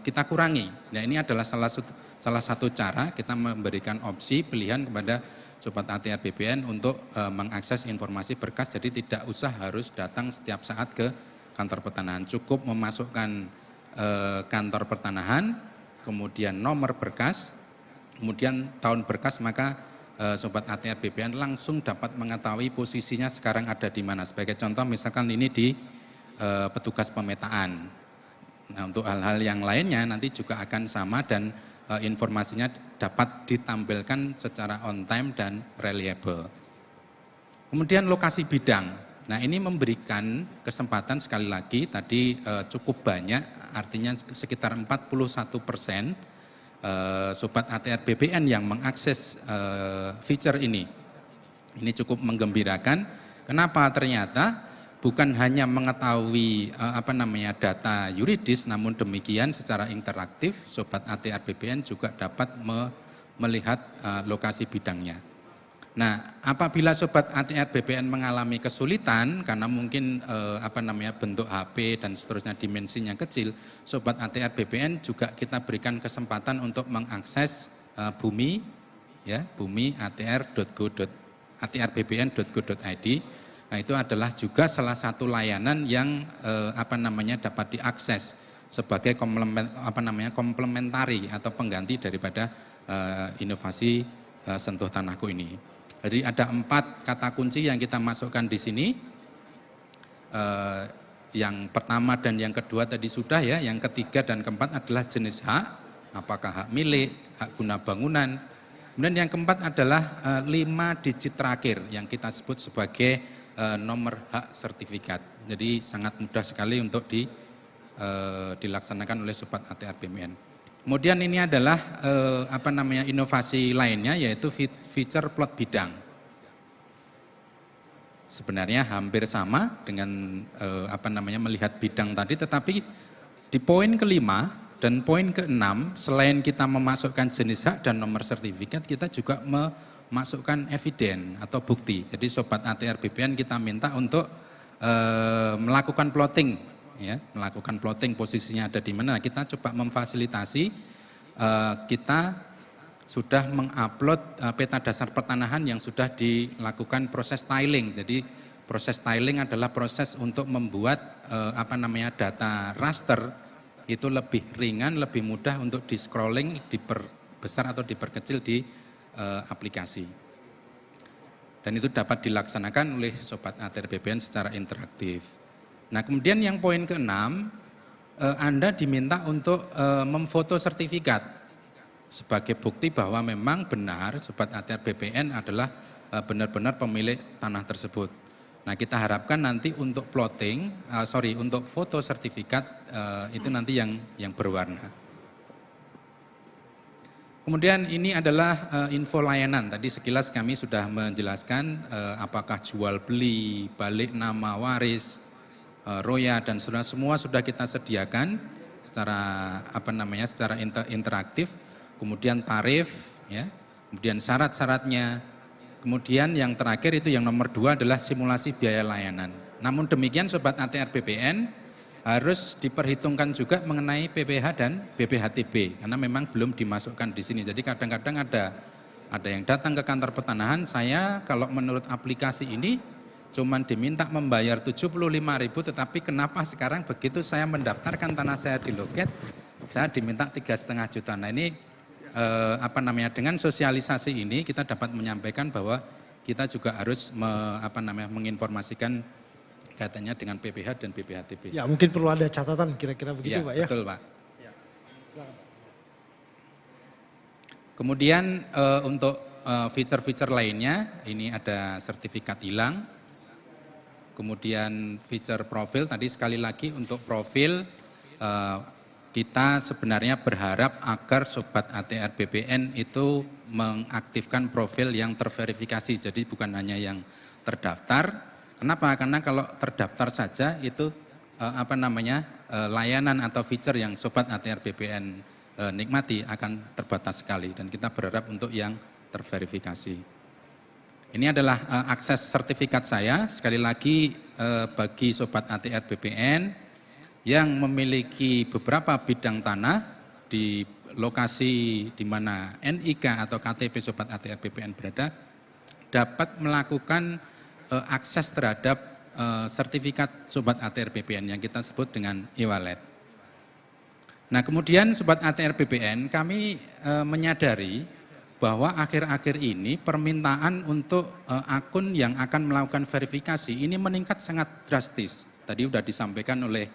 kita kurangi. Nah, ini adalah salah satu cara kita memberikan opsi pilihan kepada Sobat ATR BPN untuk mengakses informasi berkas, jadi tidak usah harus datang setiap saat ke kantor pertanahan. Cukup memasukkan kantor pertanahan, kemudian nomor berkas, kemudian tahun berkas, maka Sobat ATR BPN langsung dapat mengetahui posisinya sekarang ada di mana. Sebagai contoh misalkan ini di petugas pemetaan. Nah, untuk hal-hal yang lainnya nanti juga akan sama dan informasinya dapat ditampilkan secara on time dan reliable. Kemudian lokasi bidang. Nah, ini memberikan kesempatan sekali lagi tadi cukup banyak, artinya sekitar 41% Sobat ATR BPN yang mengakses feature ini. Ini cukup menggembirakan. Kenapa? Ternyata bukan hanya mengetahui data yuridis, namun demikian secara interaktif Sobat ATR BPN juga dapat melihat lokasi bidangnya. Nah, apabila Sobat ATR BPN mengalami kesulitan karena mungkin bentuk HP dan seterusnya dimensinya kecil, Sobat ATR BPN juga kita berikan kesempatan untuk mengakses bumi atrbpn.go.id. Nah, itu adalah juga salah satu layanan yang dapat diakses sebagai komplementari atau pengganti daripada inovasi Sentuh Tanahku ini. Jadi ada 4 kata kunci yang kita masukkan di sini. Yang pertama dan yang kedua tadi sudah ya, yang ketiga dan keempat adalah jenis hak, apakah hak milik, hak guna bangunan. Kemudian yang keempat adalah 5 digit terakhir yang kita sebut sebagai nomor hak sertifikat. Jadi sangat mudah sekali untuk dilaksanakan oleh Sobat ATR BPN. Kemudian ini adalah inovasi lainnya, yaitu feature plot bidang. Sebenarnya hampir sama dengan melihat bidang tadi, tetapi di poin kelima dan poin keenam, selain kita memasukkan jenis hak dan nomor sertifikat, kita juga memasukkan eviden atau bukti. Jadi Sobat ATR BPN kita minta untuk melakukan plotting, ya, melakukan plotting posisinya ada di mana. Kita coba memfasilitasi, kita sudah mengupload peta dasar pertanahan yang sudah dilakukan proses tiling. Jadi proses tiling adalah proses untuk membuat data raster itu lebih ringan, lebih mudah untuk di scrolling, diperbesar atau diperkecil di aplikasi. Dan itu dapat dilaksanakan oleh Sobat ATR BPN secara interaktif. Nah, kemudian yang poin keenam, Anda diminta untuk memfoto sertifikat sebagai bukti bahwa memang benar Sobat ATR BPN adalah benar-benar pemilik tanah tersebut. Nah, kita harapkan nanti untuk untuk foto sertifikat itu nanti yang berwarna. Kemudian ini adalah info layanan. Tadi sekilas kami sudah menjelaskan apakah jual beli, balik nama waris, roya dan semua sudah kita sediakan secara secara interaktif. Kemudian tarif, ya, kemudian syarat-syaratnya, kemudian yang terakhir itu yang nomor 2 adalah simulasi biaya layanan. Namun demikian Sobat ATR BPN harus diperhitungkan juga mengenai PPH dan BPHTB karena memang belum dimasukkan di sini. Jadi kadang-kadang ada yang datang ke kantor pertanahan, saya kalau menurut aplikasi ini cuman diminta membayar 75.000, tetapi kenapa sekarang begitu saya mendaftarkan tanah saya di loket, saya diminta 3,5 juta. Nah, ini dengan sosialisasi ini kita dapat menyampaikan bahwa kita juga harus menginformasikan kaitannya dengan PPH dan BPHTB. Ya, mungkin perlu ada catatan kira-kira begitu, Ya, Pak ya. Betul, Pak. Ya. Silakan. Kemudian untuk feature-feature lainnya, ini ada sertifikat hilang. Kemudian feature profil, tadi sekali lagi untuk profil kita sebenarnya berharap agar Sobat ATR BPN itu mengaktifkan profil yang terverifikasi, jadi bukan hanya yang terdaftar. Kenapa? Karena kalau terdaftar saja itu layanan atau feature yang Sobat ATR BPN nikmati akan terbatas sekali dan kita berharap untuk yang terverifikasi. Ini adalah akses sertifikat saya, sekali lagi bagi Sobat ATR BPN yang memiliki beberapa bidang tanah di lokasi di mana NIK atau KTP Sobat ATR BPN berada, dapat melakukan akses terhadap sertifikat Sobat ATR BPN yang kita sebut dengan e-wallet. Nah, kemudian Sobat ATR BPN kami menyadari bahwa akhir-akhir ini permintaan untuk akun yang akan melakukan verifikasi ini meningkat sangat drastis. Tadi sudah disampaikan oleh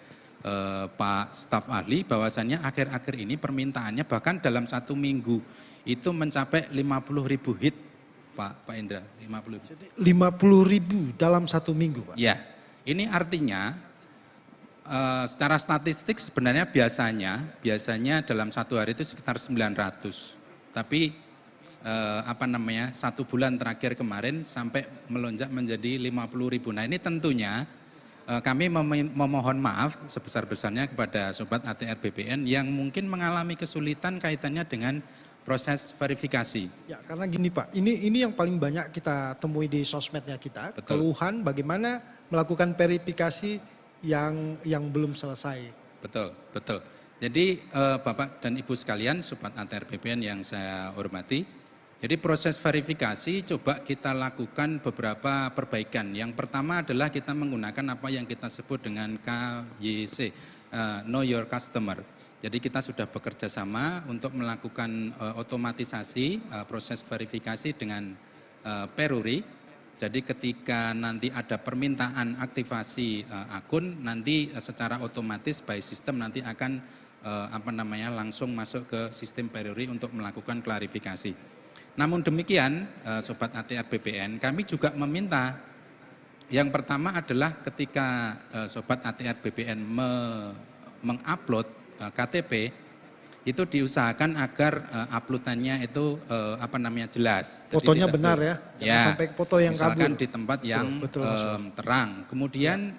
Pak staf ahli bahwasannya akhir-akhir ini permintaannya bahkan dalam 1 minggu itu mencapai 50.000 hit, Pak Indra, 50.000. 50.000 dalam 1 minggu, Pak. Ya, ini artinya secara statistik sebenarnya biasanya dalam 1 hari itu sekitar 900. Tapi 1 bulan terakhir kemarin sampai melonjak menjadi 50.000. Nah, ini tentunya kami memohon maaf sebesar-besarnya kepada Sobat ATR BPN yang mungkin mengalami kesulitan kaitannya dengan proses verifikasi. Ya, karena gini Pak, ini yang paling banyak kita temui di sosmednya kita. Betul. Keluhan bagaimana melakukan verifikasi yang belum selesai. Betul. Jadi Bapak dan Ibu sekalian, Sobat ATR BPN yang saya hormati, jadi proses verifikasi coba kita lakukan beberapa perbaikan. Yang pertama adalah kita menggunakan apa yang kita sebut dengan KYC, Know Your Customer. Jadi kita sudah bekerja sama untuk melakukan otomatisasi proses verifikasi dengan Peruri. Jadi ketika nanti ada permintaan aktivasi akun, nanti secara otomatis by system nanti akan langsung masuk ke sistem Peruri untuk melakukan klarifikasi. Namun demikian, Sobat ATR BPN, kami juga meminta yang pertama adalah ketika Sobat ATR BPN mengupload KTP, itu diusahakan agar uploadannya itu jelas. Fotonya benar ya, jangan sampai foto yang kabur. Misalkan di tempat yang terang. Kemudian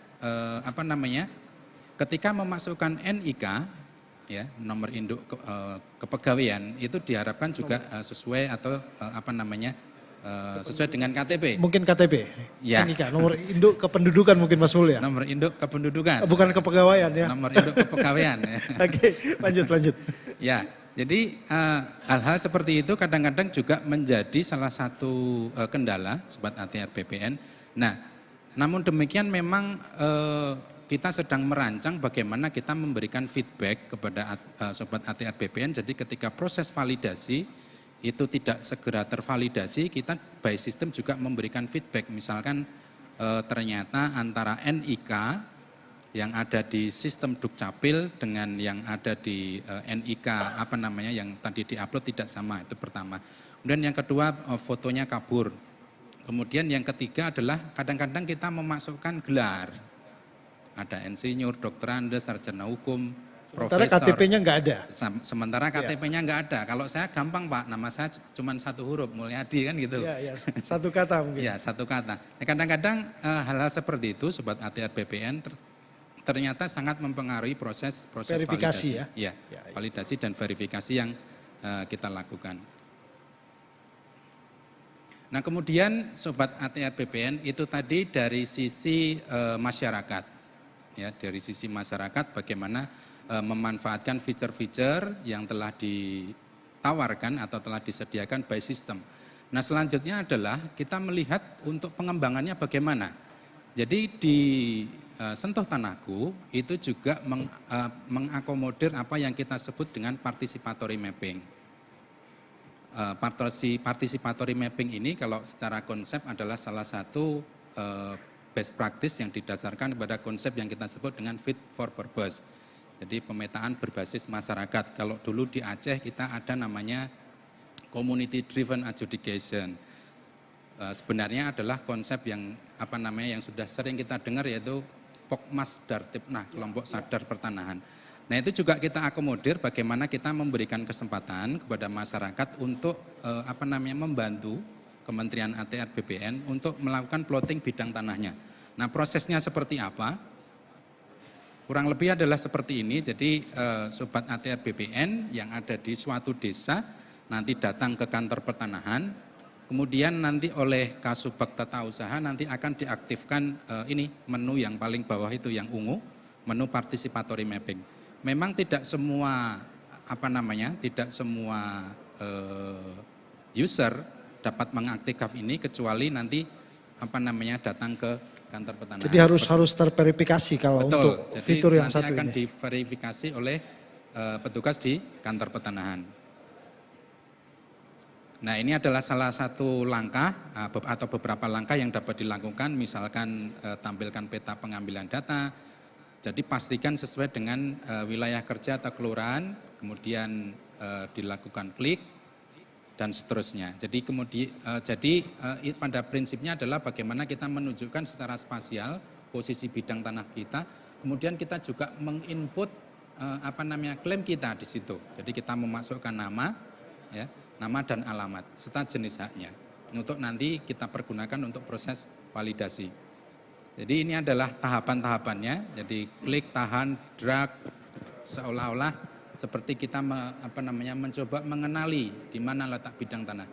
ketika memasukkan NIK, ya nomor induk kepegawaian itu diharapkan juga sesuai atau sesuai dengan KTP. Mungkin KTP, ya. NIK, nomor induk kependudukan mungkin Mas Mul ya? Nomor induk kependudukan. Bukan kepegawaian ya? Nomor induk kepegawaian. Ya. Oke, lanjut. Ya, jadi hal-hal seperti itu kadang-kadang juga menjadi salah satu kendala Sobat ATR BPN. Nah, namun demikian memang kita sedang merancang bagaimana kita memberikan feedback kepada Sobat ATR BPN. Jadi ketika proses validasi itu tidak segera tervalidasi, kita by system juga memberikan feedback. Misalkan ternyata antara NIK yang ada di sistem Dukcapil dengan yang ada di NIK yang tadi diupload tidak sama, itu pertama. Kemudian yang kedua fotonya kabur. Kemudian yang ketiga adalah kadang-kadang kita memasukkan gelar. Ada insinyur, dokter Andes, sarjana hukum, sementara profesor. KTP-nya nggak ada. Sementara KTP-nya nggak ada. Kalau saya gampang Pak, nama saya cuma satu huruf, Mulyadi kan gitu. Iya, satu kata mungkin. Iya, satu kata. Nah, kadang-kadang hal-hal seperti itu Sobat ATR BPN ternyata sangat mempengaruhi proses verifikasi validasi. Ya, validasi dan verifikasi yang kita lakukan. Nah, kemudian Sobat ATR BPN itu tadi dari sisi masyarakat. Ya, dari sisi masyarakat bagaimana memanfaatkan fitur-fitur yang telah ditawarkan atau telah disediakan by system. Nah, selanjutnya adalah kita melihat untuk pengembangannya bagaimana. Jadi di Sentuh Tanahku itu juga mengakomodir apa yang kita sebut dengan participatory mapping. Participatory mapping ini kalau secara konsep adalah salah satu best practice yang didasarkan pada konsep yang kita sebut dengan fit for purpose. Jadi pemetaan berbasis masyarakat. Kalau dulu di Aceh kita ada namanya community driven adjudication. Sebenarnya adalah konsep yang yang sudah sering kita dengar, yaitu Pokmas Dartibnah, kelompok sadar pertanahan. Nah, itu juga kita akomodir bagaimana kita memberikan kesempatan kepada masyarakat untuk membantu Kementerian ATR BPN untuk melakukan plotting bidang tanahnya. Nah, prosesnya seperti apa? Kurang lebih adalah seperti ini. Jadi Sobat ATR BPN yang ada di suatu desa nanti datang ke kantor pertanahan, kemudian nanti oleh Kasubag Tata Usaha nanti akan diaktifkan ini menu yang paling bawah itu yang ungu, menu participatory mapping. Memang tidak semua tidak semua user dapat mengaktifkan ini kecuali nanti datang ke kantor pertanahan. Jadi harus terverifikasi kalau betul. Untuk jadi fitur yang nanti satu akan ini. diverifikasi oleh petugas di kantor pertanahan. Nah, ini adalah salah satu langkah atau beberapa langkah yang dapat dilakukan, misalkan tampilkan peta pengambilan data. Jadi pastikan sesuai dengan wilayah kerja atau kelurahan, kemudian dilakukan klik dan seterusnya. Jadi pada prinsipnya adalah bagaimana kita menunjukkan secara spasial posisi bidang tanah kita, kemudian kita juga menginput klaim kita di situ. Jadi kita memasukkan nama, ya, nama dan alamat serta jenis haknya untuk nanti kita pergunakan untuk proses validasi. Jadi ini adalah tahapan-tahapannya. Jadi klik, tahan, drag, seolah-olah seperti kita mencoba mengenali di mana letak bidang tanah.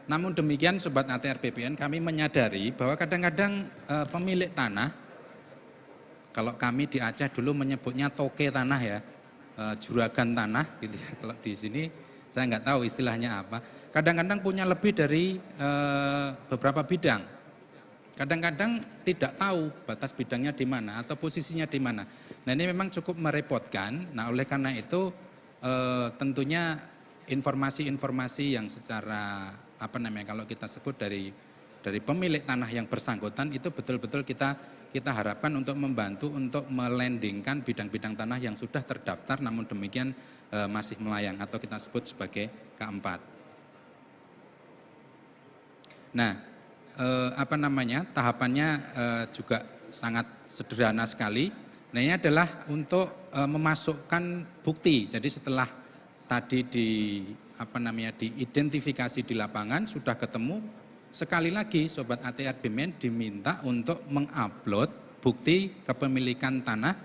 Namun demikian Sobat ATR BPN, kami menyadari bahwa kadang-kadang pemilik tanah, kalau kami di Aceh dulu menyebutnya toke tanah ya, juragan tanah gitu ya. Kalau di sini saya nggak tahu istilahnya apa. Kadang-kadang punya lebih dari beberapa bidang. Kadang-kadang tidak tahu batas bidangnya di mana atau posisinya di mana. Nah, ini memang cukup merepotkan. Nah, oleh karena itu tentunya informasi-informasi yang secara kalau kita sebut dari pemilik tanah yang bersangkutan itu betul-betul kita harapkan untuk membantu untuk melandingkan bidang-bidang tanah yang sudah terdaftar namun demikian masih melayang atau kita sebut sebagai K4. Nah, tahapannya juga sangat sederhana sekali. Nah, ini adalah untuk memasukkan bukti. Jadi setelah tadi diidentifikasi di lapangan sudah ketemu, sekali lagi Sobat ATR BPN diminta untuk mengupload bukti kepemilikan tanah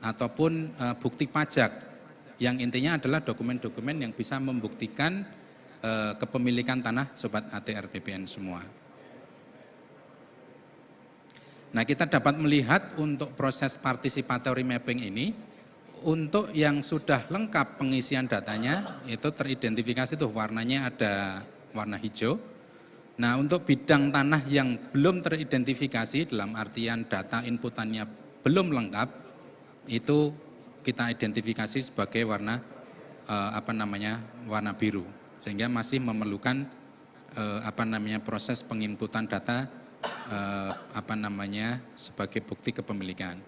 ataupun bukti pajak. Yang intinya adalah dokumen-dokumen yang bisa membuktikan kepemilikan tanah Sobat ATR BPN semua. Nah, kita dapat melihat untuk proses participatory mapping ini, untuk yang sudah lengkap pengisian datanya, itu teridentifikasi tuh warnanya ada warna hijau. Nah, untuk bidang tanah yang belum teridentifikasi dalam artian data inputannya belum lengkap, itu kita identifikasi sebagai warna warna biru, sehingga masih memerlukan proses penginputan data sebagai bukti kepemilikan.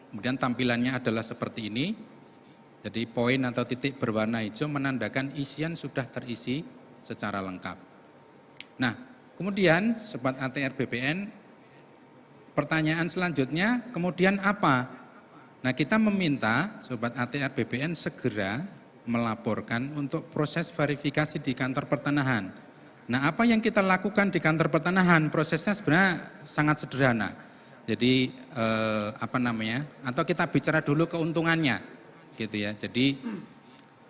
Kemudian tampilannya adalah seperti ini. Jadi poin atau titik berwarna hijau menandakan isian sudah terisi secara lengkap. Nah, kemudian Sobat ATR BPN, pertanyaan selanjutnya, kemudian apa? Nah, kita meminta Sobat ATR BPN segera melaporkan untuk proses verifikasi di kantor pertanahan. Nah, apa yang kita lakukan di kantor pertanahan? Prosesnya sebenarnya sangat sederhana. Jadi atau kita bicara dulu keuntungannya, gitu ya. Jadi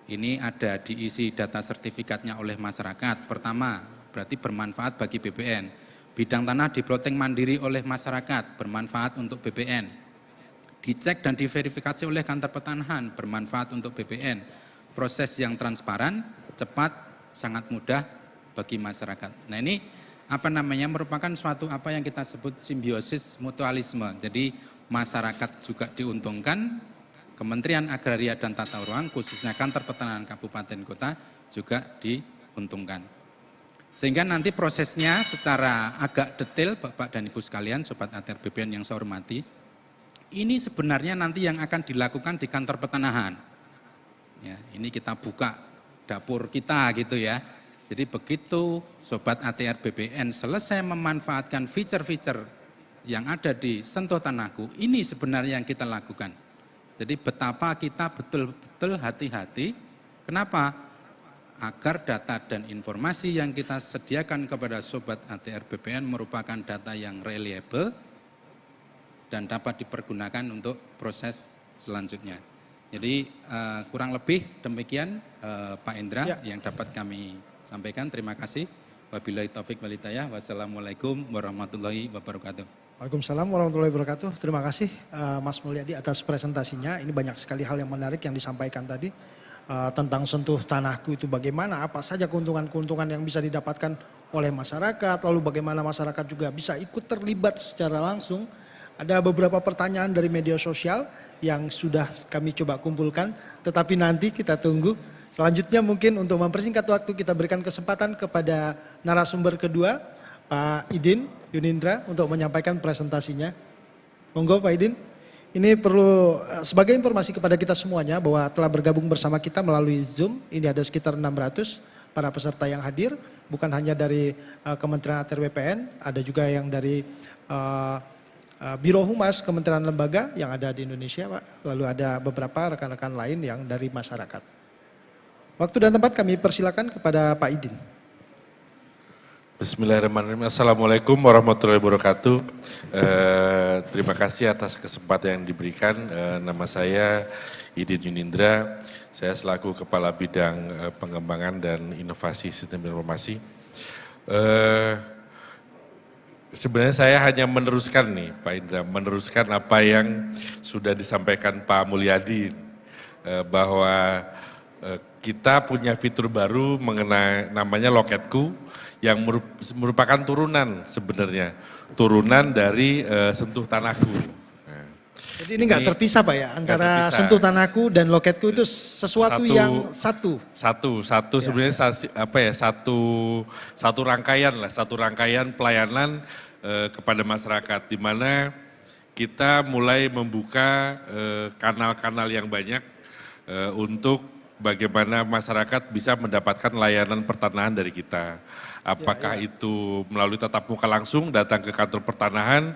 ini ada diisi data sertifikatnya oleh masyarakat. Pertama, berarti bermanfaat bagi BPN. Bidang tanah diplotting mandiri oleh masyarakat, bermanfaat untuk BPN. Dicek dan diverifikasi oleh kantor pertanahan, bermanfaat untuk BPN. Proses yang transparan, cepat, sangat mudah bagi masyarakat. Nah, ini merupakan suatu yang kita sebut simbiosis mutualisme. Jadi masyarakat juga diuntungkan, Kementerian Agraria dan Tata Ruang khususnya kantor pertanahan kabupaten kota juga diuntungkan. Sehingga nanti prosesnya secara agak detail Bapak dan Ibu sekalian, Sobat ATR BPN yang saya hormati, ini sebenarnya nanti yang akan dilakukan di kantor pertanahan. Ya, ini kita buka dapur kita gitu ya. Jadi begitu Sobat ATR BPN selesai memanfaatkan fitur-fitur yang ada di Sentuh Tanahku, ini sebenarnya yang kita lakukan. Jadi betapa kita betul-betul hati-hati, kenapa? Agar data dan informasi yang kita sediakan kepada Sobat ATR BPN merupakan data yang reliable dan dapat dipergunakan untuk proses selanjutnya. Jadi kurang lebih demikian Pak Indra yang dapat kami sampaikan. Terima kasih. Wabillahi taufik walhidayah. Wassalamualaikum warahmatullahi wabarakatuh. Waalaikumsalam warahmatullahi wabarakatuh. Terima kasih Mas Mulyadi atas presentasinya. Ini banyak sekali hal yang menarik yang disampaikan tadi tentang Sentuh Tanahku itu bagaimana, apa saja keuntungan-keuntungan yang bisa didapatkan oleh masyarakat, lalu bagaimana masyarakat juga bisa ikut terlibat secara langsung. Ada beberapa pertanyaan dari media sosial yang sudah kami coba kumpulkan, tetapi nanti kita tunggu. Selanjutnya mungkin untuk mempersingkat waktu kita berikan kesempatan kepada narasumber kedua, Pak Idin Yunindra untuk menyampaikan presentasinya. Monggo Pak Idin. Ini perlu sebagai informasi kepada kita semuanya bahwa telah bergabung bersama kita melalui Zoom. Ini ada sekitar 600 para peserta yang hadir. Bukan hanya dari Kementerian ATR BPN, ada juga yang dari Biro Humas Kementerian Lembaga yang ada di Indonesia, Pak. Lalu ada beberapa rekan-rekan lain yang dari masyarakat. Waktu dan tempat kami persilakan kepada Pak Idin. Bismillahirrahmanirrahim. Assalamualaikum warahmatullahi wabarakatuh. Terima kasih atas kesempatan yang diberikan. Nama saya Idin Yunindra. Saya selaku Kepala Bidang Pengembangan dan Inovasi Sistem Informasi. Sebenarnya saya hanya meneruskan nih Pak Indra, meneruskan apa yang sudah disampaikan Pak Mulyadi. Bahwa kita punya fitur baru mengenai namanya Loketku, yang merupakan turunan sebenarnya, turunan dari Sentuh Tanahku. Nah, Jadi ini nggak terpisah Pak ya, antara terpisah. Sentuh Tanahku dan Loketku itu sesuatu yang satu. Satu sebenarnya satu rangkaian pelayanan kepada masyarakat, di mana kita mulai membuka kanal-kanal yang banyak untuk bagaimana masyarakat bisa mendapatkan layanan pertanahan dari kita. Apakah itu melalui tatap muka langsung datang ke kantor pertanahan,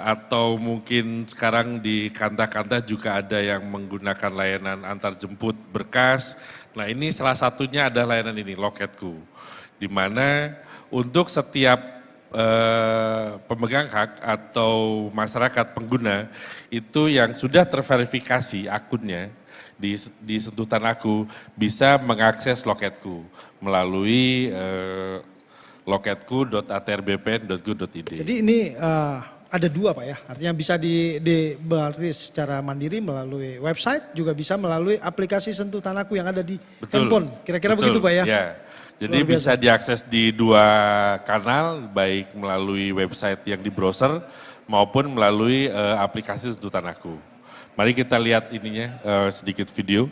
atau mungkin sekarang di kanta-kanta juga ada yang menggunakan layanan antar jemput berkas. Nah ini salah satunya ada layanan ini, Loketku. Di mana untuk setiap pemegang hak atau masyarakat pengguna itu yang sudah terverifikasi akunnya di Sentuh Tanahku bisa mengakses Loketku melalui loketku.atrbpn.go.id. Jadi ini ada dua Pak ya, artinya bisa berarti secara mandiri melalui website, juga bisa melalui aplikasi Sentuh Tanahku yang ada di handphone. Kira-kira begitu Pak ya? Ya. Jadi bisa diakses di dua kanal, baik melalui website yang di browser maupun melalui aplikasi Sentuh Tanahku. Mari kita lihat ininya, sedikit video.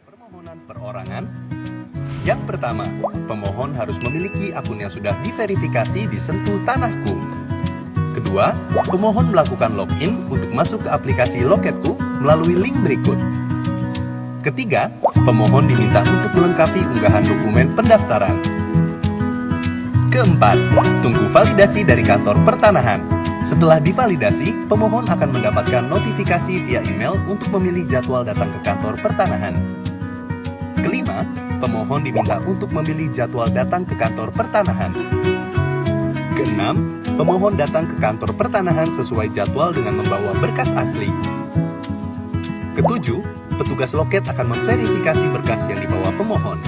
Permohonan perorangan. Yang pertama, pemohon harus memiliki akun yang sudah diverifikasi di Sentuh Tanahku. Kedua, pemohon melakukan login untuk masuk ke aplikasi Loketku melalui link berikut. Ketiga, pemohon diminta untuk melengkapi unggahan dokumen pendaftaran. Keempat, tunggu validasi dari kantor pertanahan. Setelah divalidasi, pemohon akan mendapatkan notifikasi via email untuk memilih jadwal datang ke kantor pertanahan. Kelima, pemohon diminta untuk memilih jadwal datang ke kantor pertanahan. Keenam, pemohon datang ke kantor pertanahan sesuai jadwal dengan membawa berkas asli. Ketujuh, petugas loket akan memverifikasi berkas yang dibawa pemohon.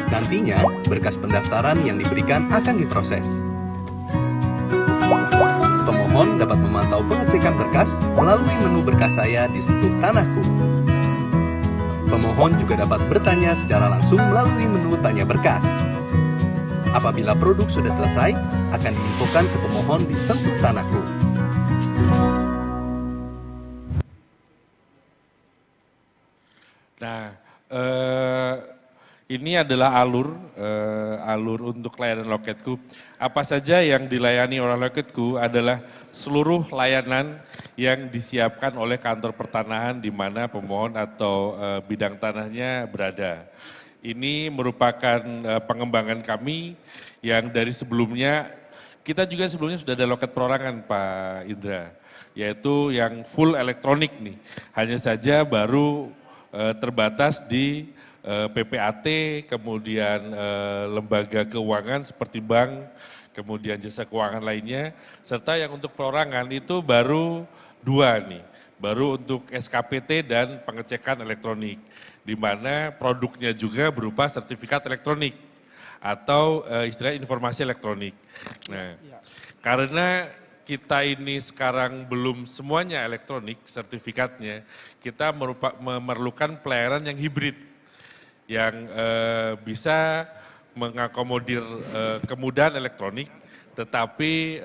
Nantinya, berkas pendaftaran yang diberikan akan diproses. Pemohon dapat memantau pengecekan berkas melalui menu berkas saya di Sentuh Tanahku. Pemohon juga dapat bertanya secara langsung melalui menu tanya berkas. Apabila produk sudah selesai, akan diinfokan ke pemohon di Sentuh Tanahku. Nah, ini adalah alur untuk layanan Loketku. Apa saja yang dilayani oleh Loketku adalah seluruh layanan yang disiapkan oleh kantor pertanahan di mana pemohon atau bidang tanahnya berada. Ini merupakan pengembangan kami yang dari sebelumnya, kita juga sebelumnya sudah ada loket perorangan Pak Indra, yaitu yang full elektronik nih. Hanya saja baru terbatas di PPAT, kemudian lembaga keuangan seperti bank, kemudian jasa keuangan lainnya, serta yang untuk perorangan itu baru 2 nih, baru untuk SKPT dan pengecekan elektronik, di mana produknya juga berupa sertifikat elektronik atau istilah informasi elektronik. Nah, karena kita ini sekarang belum semuanya elektronik sertifikatnya, kita memerlukan pelayanan yang hibrid, yang bisa mengakomodir kemudahan elektronik, tetapi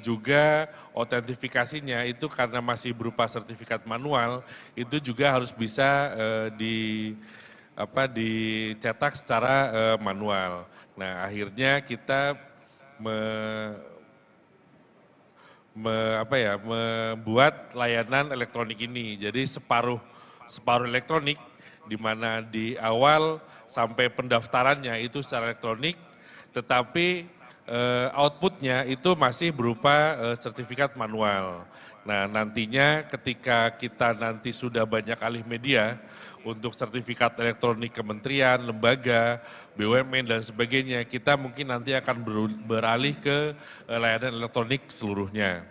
juga autentifikasinya itu karena masih berupa sertifikat manual, itu juga harus bisa dicetak secara manual. Nah, akhirnya kita membuat layanan elektronik ini. Jadi separuh elektronik, di mana di awal sampai pendaftarannya itu secara elektronik, tetapi outputnya itu masih berupa sertifikat manual. Nah, nantinya ketika kita nanti sudah banyak alih media untuk sertifikat elektronik kementerian, lembaga, BUMN dan sebagainya, kita mungkin nanti akan beralih ke layanan elektronik seluruhnya.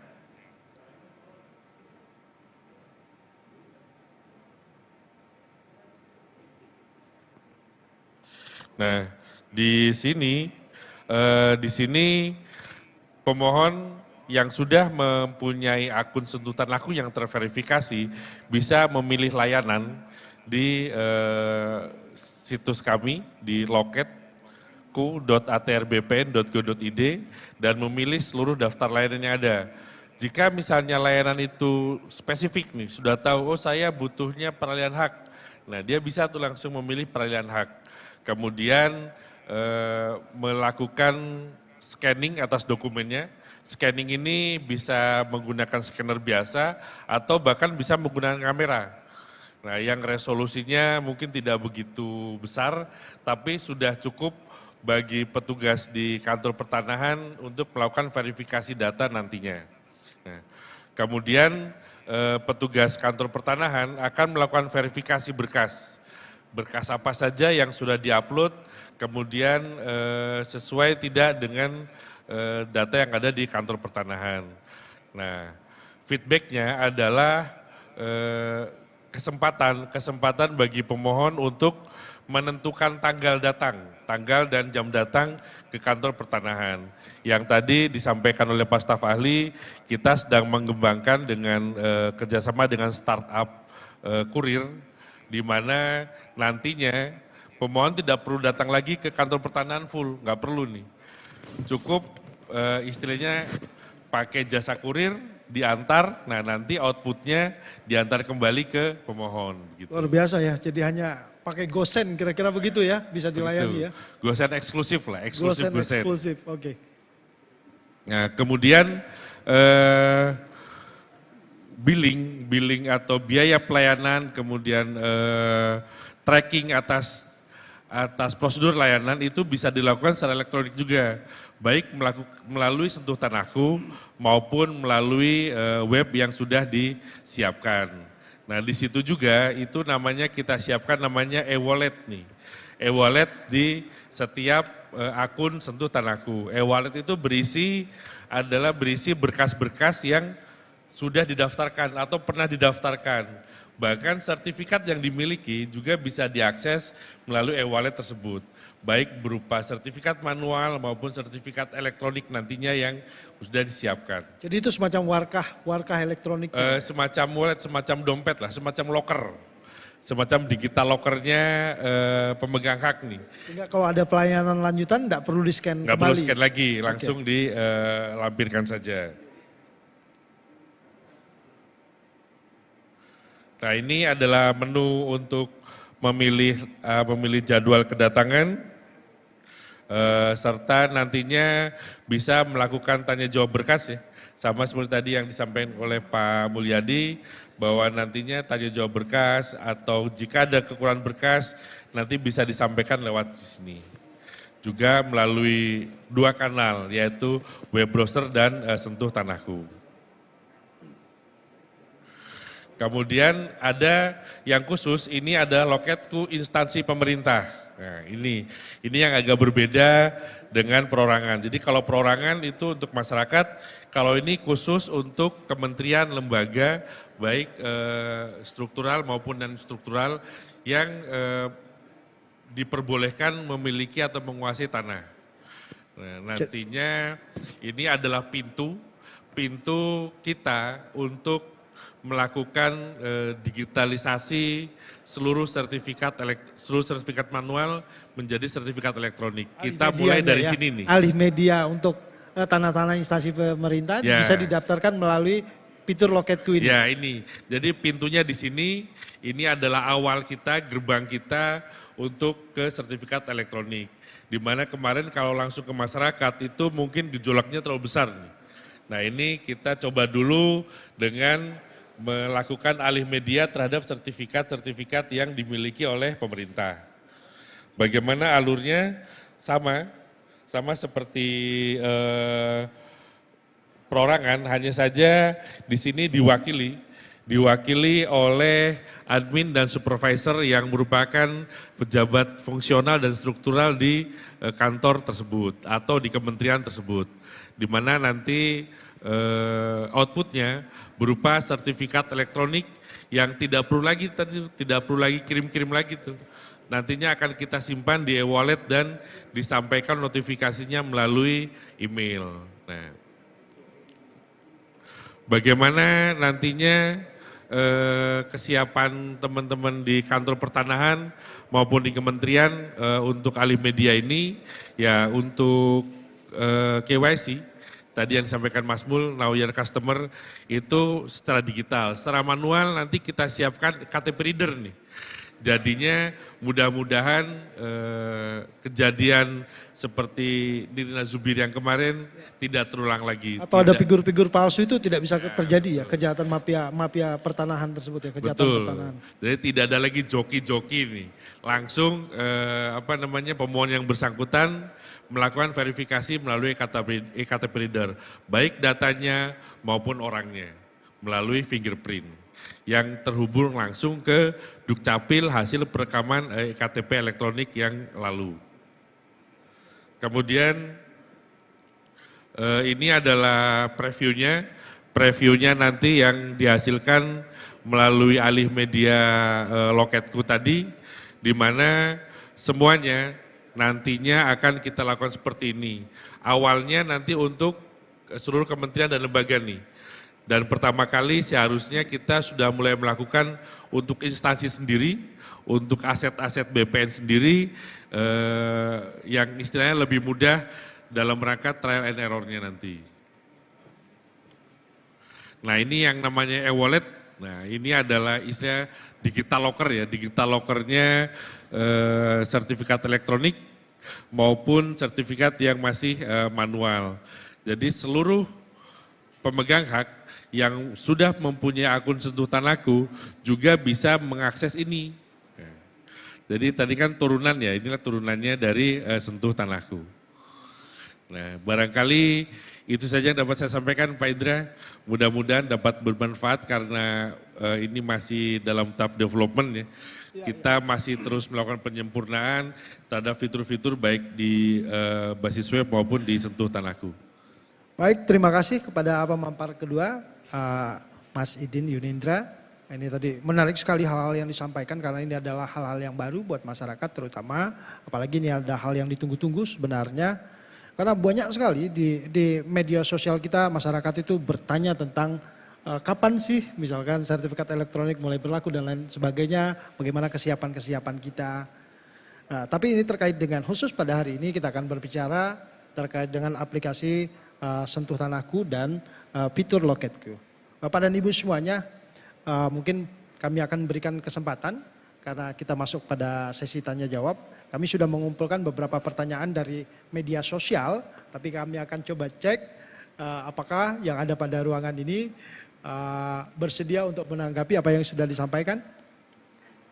Nah, di sini pemohon yang sudah mempunyai akun Sentuh Tanahku yang terverifikasi bisa memilih layanan di situs kami di Loket info.atrbpn.go.id dan memilih seluruh daftar layanan yang ada. Jika misalnya layanan itu spesifik nih, sudah tahu, oh saya butuhnya peralihan hak. Nah dia bisa tuh langsung memilih peralihan hak. Kemudian melakukan scanning atas dokumennya. Scanning ini bisa menggunakan scanner biasa atau bahkan bisa menggunakan kamera. Nah yang resolusinya mungkin tidak begitu besar, tapi sudah cukup bagi petugas di kantor pertanahan untuk melakukan verifikasi data nantinya. Nah, kemudian petugas kantor pertanahan akan melakukan verifikasi berkas. Berkas apa saja yang sudah diupload, kemudian sesuai tidak dengan data yang ada di kantor pertanahan. Nah, feedbacknya adalah kesempatan bagi pemohon untuk menentukan tanggal dan jam datang ke kantor pertanahan. Yang tadi disampaikan oleh Pak Staf Ahli, kita sedang mengembangkan dengan kerjasama dengan startup kurir, di mana nantinya pemohon tidak perlu datang lagi ke kantor pertanahan full, nggak perlu nih. Cukup istilahnya pakai jasa kurir, diantar, nah nanti outputnya diantar kembali ke pemohon. Gitu. Luar biasa ya, jadi hanya pakai GoSend kira-kira begitu ya, bisa dilayani ya. GoSend eksklusif lah, eksklusif GoSend. Eksklusif, oke. Nah kemudian billing atau biaya pelayanan, kemudian tracking atas prosedur layanan itu bisa dilakukan secara elektronik juga, baik melalui Sentuh Tanahku maupun melalui web yang sudah disiapkan. Nah di situ juga itu namanya kita siapkan namanya e-wallet nih. E-wallet di setiap akun Sentuh Tanahku. E-wallet itu berisi berkas-berkas yang sudah didaftarkan atau pernah didaftarkan. Bahkan sertifikat yang dimiliki juga bisa diakses melalui e-wallet tersebut. Baik berupa sertifikat manual maupun sertifikat elektronik nantinya yang sudah disiapkan. Jadi itu semacam warkah elektronik? Semacam wallet, semacam dompet lah, semacam locker. Semacam digital lockernya pemegang hak nih. Sehingga kalau ada pelayanan lanjutan nggak perlu di-scan kembali? Nggak perlu scan lagi, langsung dilampirkan saja. Nah ini adalah menu untuk memilih jadwal kedatangan. Serta nantinya bisa melakukan tanya jawab berkas ya. Sama seperti tadi yang disampaikan oleh Pak Mulyadi, bahwa nantinya tanya jawab berkas atau jika ada kekurangan berkas nanti bisa disampaikan lewat sini. Juga melalui 2 kanal, yaitu web browser dan Sentuh Tanahku. Kemudian ada yang khusus, ini ada Loketku instansi pemerintah. Nah ini yang agak berbeda dengan perorangan. Jadi kalau perorangan itu untuk masyarakat, kalau ini khusus untuk kementerian, lembaga, baik struktural maupun non-struktural yang diperbolehkan memiliki atau menguasai tanah. Nah, nantinya ini adalah pintu kita untuk melakukan digitalisasi seluruh sertifikat manual menjadi sertifikat elektronik. Kita mulai dari sini nih. Alih media untuk tanah-tanah instansi pemerintah bisa didaftarkan melalui fitur Loketku ini. Ya ini, jadi pintunya di sini, ini adalah awal kita, gerbang kita untuk ke sertifikat elektronik. Dimana kemarin kalau langsung ke masyarakat itu mungkin gejolaknya terlalu besar. Nah ini kita coba dulu dengan melakukan alih media terhadap sertifikat-sertifikat yang dimiliki oleh pemerintah. Bagaimana alurnya? Sama seperti perorangan, hanya saja di sini diwakili oleh admin dan supervisor yang merupakan pejabat fungsional dan struktural di kantor tersebut atau di kementerian tersebut, di mana nanti outputnya berupa sertifikat elektronik yang tidak perlu lagi kirim-kirim lagi tuh. Nantinya akan kita simpan di e-wallet dan disampaikan notifikasinya melalui email. Nah, bagaimana nantinya kesiapan teman-teman di kantor pertanahan maupun di kementerian untuk alih media ini, ya untuk KYC, tadi yang disampaikan Mas Mul, Know Your Customer itu secara digital, secara manual nanti kita siapkan KTP reader nih. Jadinya mudah-mudahan kejadian seperti Nirina Zubir yang kemarin tidak terulang lagi. Atau ada figur-figur palsu itu tidak bisa terjadi ya, kejahatan mafia pertanahan tersebut ya, kejahatan pertanahan. Jadi tidak ada lagi joki-joki nih. Langsung pemohon yang bersangkutan melakukan verifikasi melalui eKTP reader, baik datanya maupun orangnya melalui fingerprint yang terhubung langsung ke Dukcapil hasil perekaman KTP elektronik yang lalu. Kemudian ini adalah previewnya nanti yang dihasilkan melalui alih media Loketku tadi, di mana semuanya nantinya akan kita lakukan seperti ini. Awalnya nanti untuk seluruh kementerian dan lembaga nih. Dan pertama kali seharusnya kita sudah mulai melakukan untuk instansi sendiri, untuk aset-aset BPN sendiri, yang istilahnya lebih mudah dalam rangka trial and error-nya nanti. Nah ini yang namanya e-wallet, nah ini adalah istilah digital locker ya, digital locker-nya sertifikat elektronik maupun sertifikat yang masih manual. Jadi seluruh pemegang hak yang sudah mempunyai akun Sentuh Tanahku juga bisa mengakses ini. Jadi tadi kan turunan ya, inilah turunannya dari Sentuh Tanahku. Nah barangkali itu saja yang dapat saya sampaikan Pak Indra. Mudah-mudahan dapat bermanfaat karena ini masih dalam tahap development ya. Kita masih terus melakukan penyempurnaan terhadap fitur-fitur baik di basis web maupun di Sentuh Tanahku. Baik, terima kasih kepada pemampar kedua. Mas Idin Yunindra, ini tadi menarik sekali hal-hal yang disampaikan karena ini adalah hal-hal yang baru buat masyarakat terutama, apalagi ini ada hal yang ditunggu-tunggu sebenarnya. Karena banyak sekali di media sosial kita masyarakat itu bertanya tentang kapan sih misalkan sertifikat elektronik mulai berlaku dan lain sebagainya, bagaimana kesiapan-kesiapan kita. Tapi ini terkait dengan khusus pada hari ini kita akan berbicara terkait dengan aplikasi Sentuh Tanahku dan fitur Loketku. Bapak dan Ibu semuanya, mungkin kami akan berikan kesempatan karena kita masuk pada sesi tanya jawab. Kami sudah mengumpulkan beberapa pertanyaan dari media sosial, tapi kami akan coba cek apakah yang ada pada ruangan ini bersedia untuk menanggapi apa yang sudah disampaikan.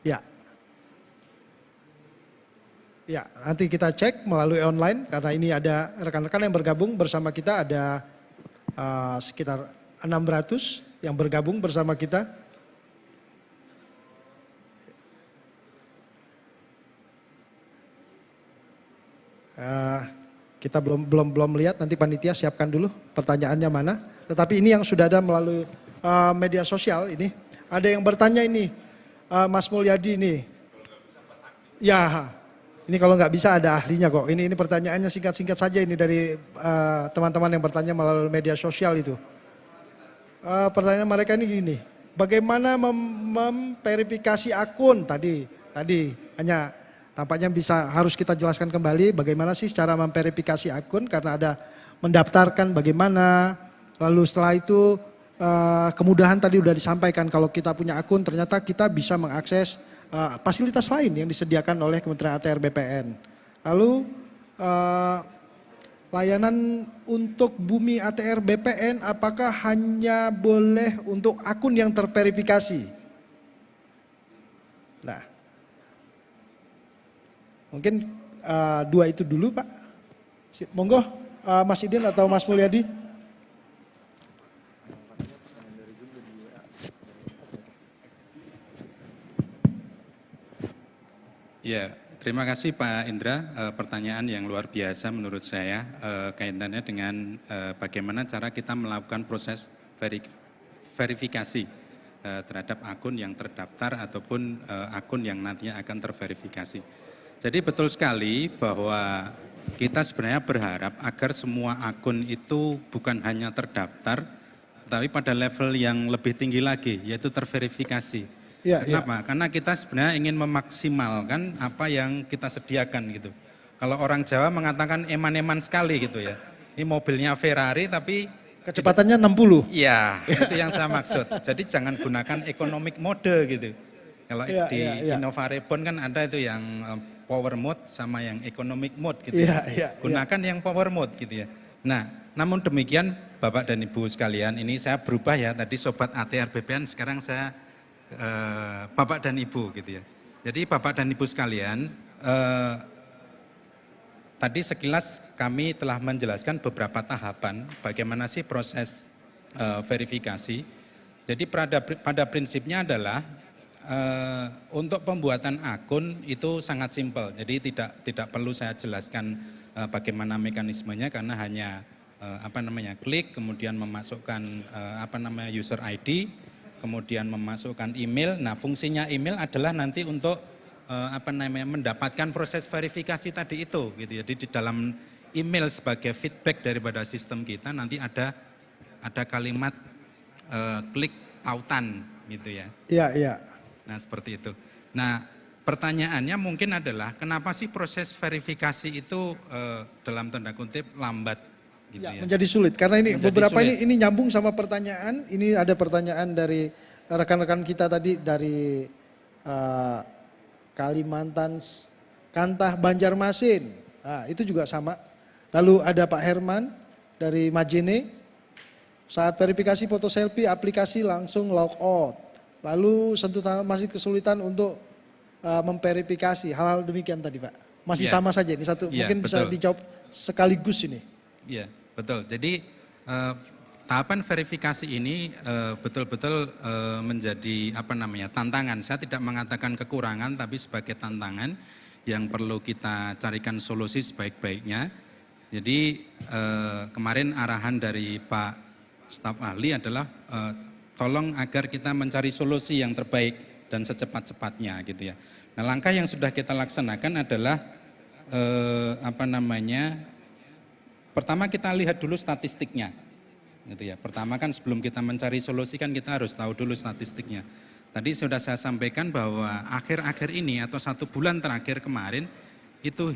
Ya. Ya, nanti kita cek melalui online karena ini ada rekan-rekan yang bergabung bersama kita, ada sekitar 600 yang bergabung bersama kita. Kita belum lihat, nanti panitia siapkan dulu pertanyaannya mana. Tetapi ini yang sudah ada melalui media sosial ini. Ada yang bertanya ini, Mas Mulyadi ini. Ya, ini kalau nggak bisa ada ahlinya kok. Ini pertanyaannya singkat-singkat saja ini dari teman-teman yang bertanya melalui media sosial itu. Pertanyaan mereka ini gini, bagaimana memverifikasi akun tadi hanya tampaknya harus kita jelaskan kembali bagaimana sih cara memverifikasi akun karena ada mendaftarkan bagaimana, lalu setelah itu kemudahan tadi sudah disampaikan kalau kita punya akun ternyata kita bisa mengakses fasilitas lain yang disediakan oleh Kementerian ATR BPN. Lalu layanan untuk Bumi ATR BPN apakah hanya boleh untuk akun yang terverifikasi? Nah, mungkin dua itu dulu Pak. Monggo Mas Idin atau Mas Mulyadi. Ya, terima kasih Pak Indra. Pertanyaan yang luar biasa menurut saya kaitannya dengan bagaimana cara kita melakukan proses verifikasi terhadap akun yang terdaftar ataupun akun yang nantinya akan terverifikasi. Jadi betul sekali bahwa kita sebenarnya berharap agar semua akun itu bukan hanya terdaftar, tapi pada level yang lebih tinggi lagi, yaitu terverifikasi. Ya, Kenapa? Karena kita sebenarnya ingin memaksimalkan apa yang kita sediakan gitu. Kalau orang Jawa mengatakan eman-eman sekali gitu ya. Ini mobilnya Ferrari tapi kecepatannya 60. Iya, itu yang saya maksud. Jadi jangan gunakan economic mode gitu. Kalau di Innova Reborn kan ada itu yang power mode sama yang economic mode gitu. Gunakan yang power mode gitu ya. Nah, namun demikian Bapak dan Ibu sekalian, ini saya berubah ya. Tadi Sobat ATR BPN, sekarang saya Bapak dan Ibu gitu ya. Jadi Bapak dan Ibu sekalian, tadi sekilas kami telah menjelaskan beberapa tahapan bagaimana sih proses verifikasi. Jadi pada prinsipnya adalah untuk pembuatan akun itu sangat simpel. Jadi tidak perlu saya jelaskan bagaimana mekanismenya karena hanya klik kemudian memasukkan user ID, kemudian memasukkan email. Nah, fungsinya email adalah nanti untuk mendapatkan proses verifikasi tadi itu gitu. Jadi di dalam email sebagai feedback daripada sistem kita nanti ada kalimat klik tautan gitu ya. Iya. Nah, seperti itu. Nah, pertanyaannya mungkin adalah kenapa sih proses verifikasi itu dalam tanda kutip lambat gitu ya. Menjadi sulit karena ini Menjadi beberapa sulit. ini nyambung sama pertanyaan. Ini ada pertanyaan dari rekan-rekan kita tadi dari Kalimantan, Kantah, Banjarmasin. Nah, itu juga sama. Lalu ada Pak Herman dari Majene. Saat verifikasi foto selfie aplikasi langsung log out. Lalu masih kesulitan untuk memverifikasi. Hal-hal demikian tadi Pak. Masih sama saja ini satu. Mungkin bisa dijawab sekaligus ini. Iya, betul. Jadi tahapan verifikasi ini betul-betul menjadi tantangan. Saya tidak mengatakan kekurangan, tapi sebagai tantangan yang perlu kita carikan solusi sebaik-baiknya. Jadi kemarin arahan dari Pak Staf Ahli adalah tolong agar kita mencari solusi yang terbaik dan secepat-cepatnya gitu ya. Nah, langkah yang sudah kita laksanakan adalah pertama kita lihat dulu statistiknya. Gitu ya. Pertama kan sebelum kita mencari solusi kan kita harus tahu dulu statistiknya. Tadi sudah saya sampaikan bahwa akhir-akhir ini atau 1 bulan terakhir kemarin itu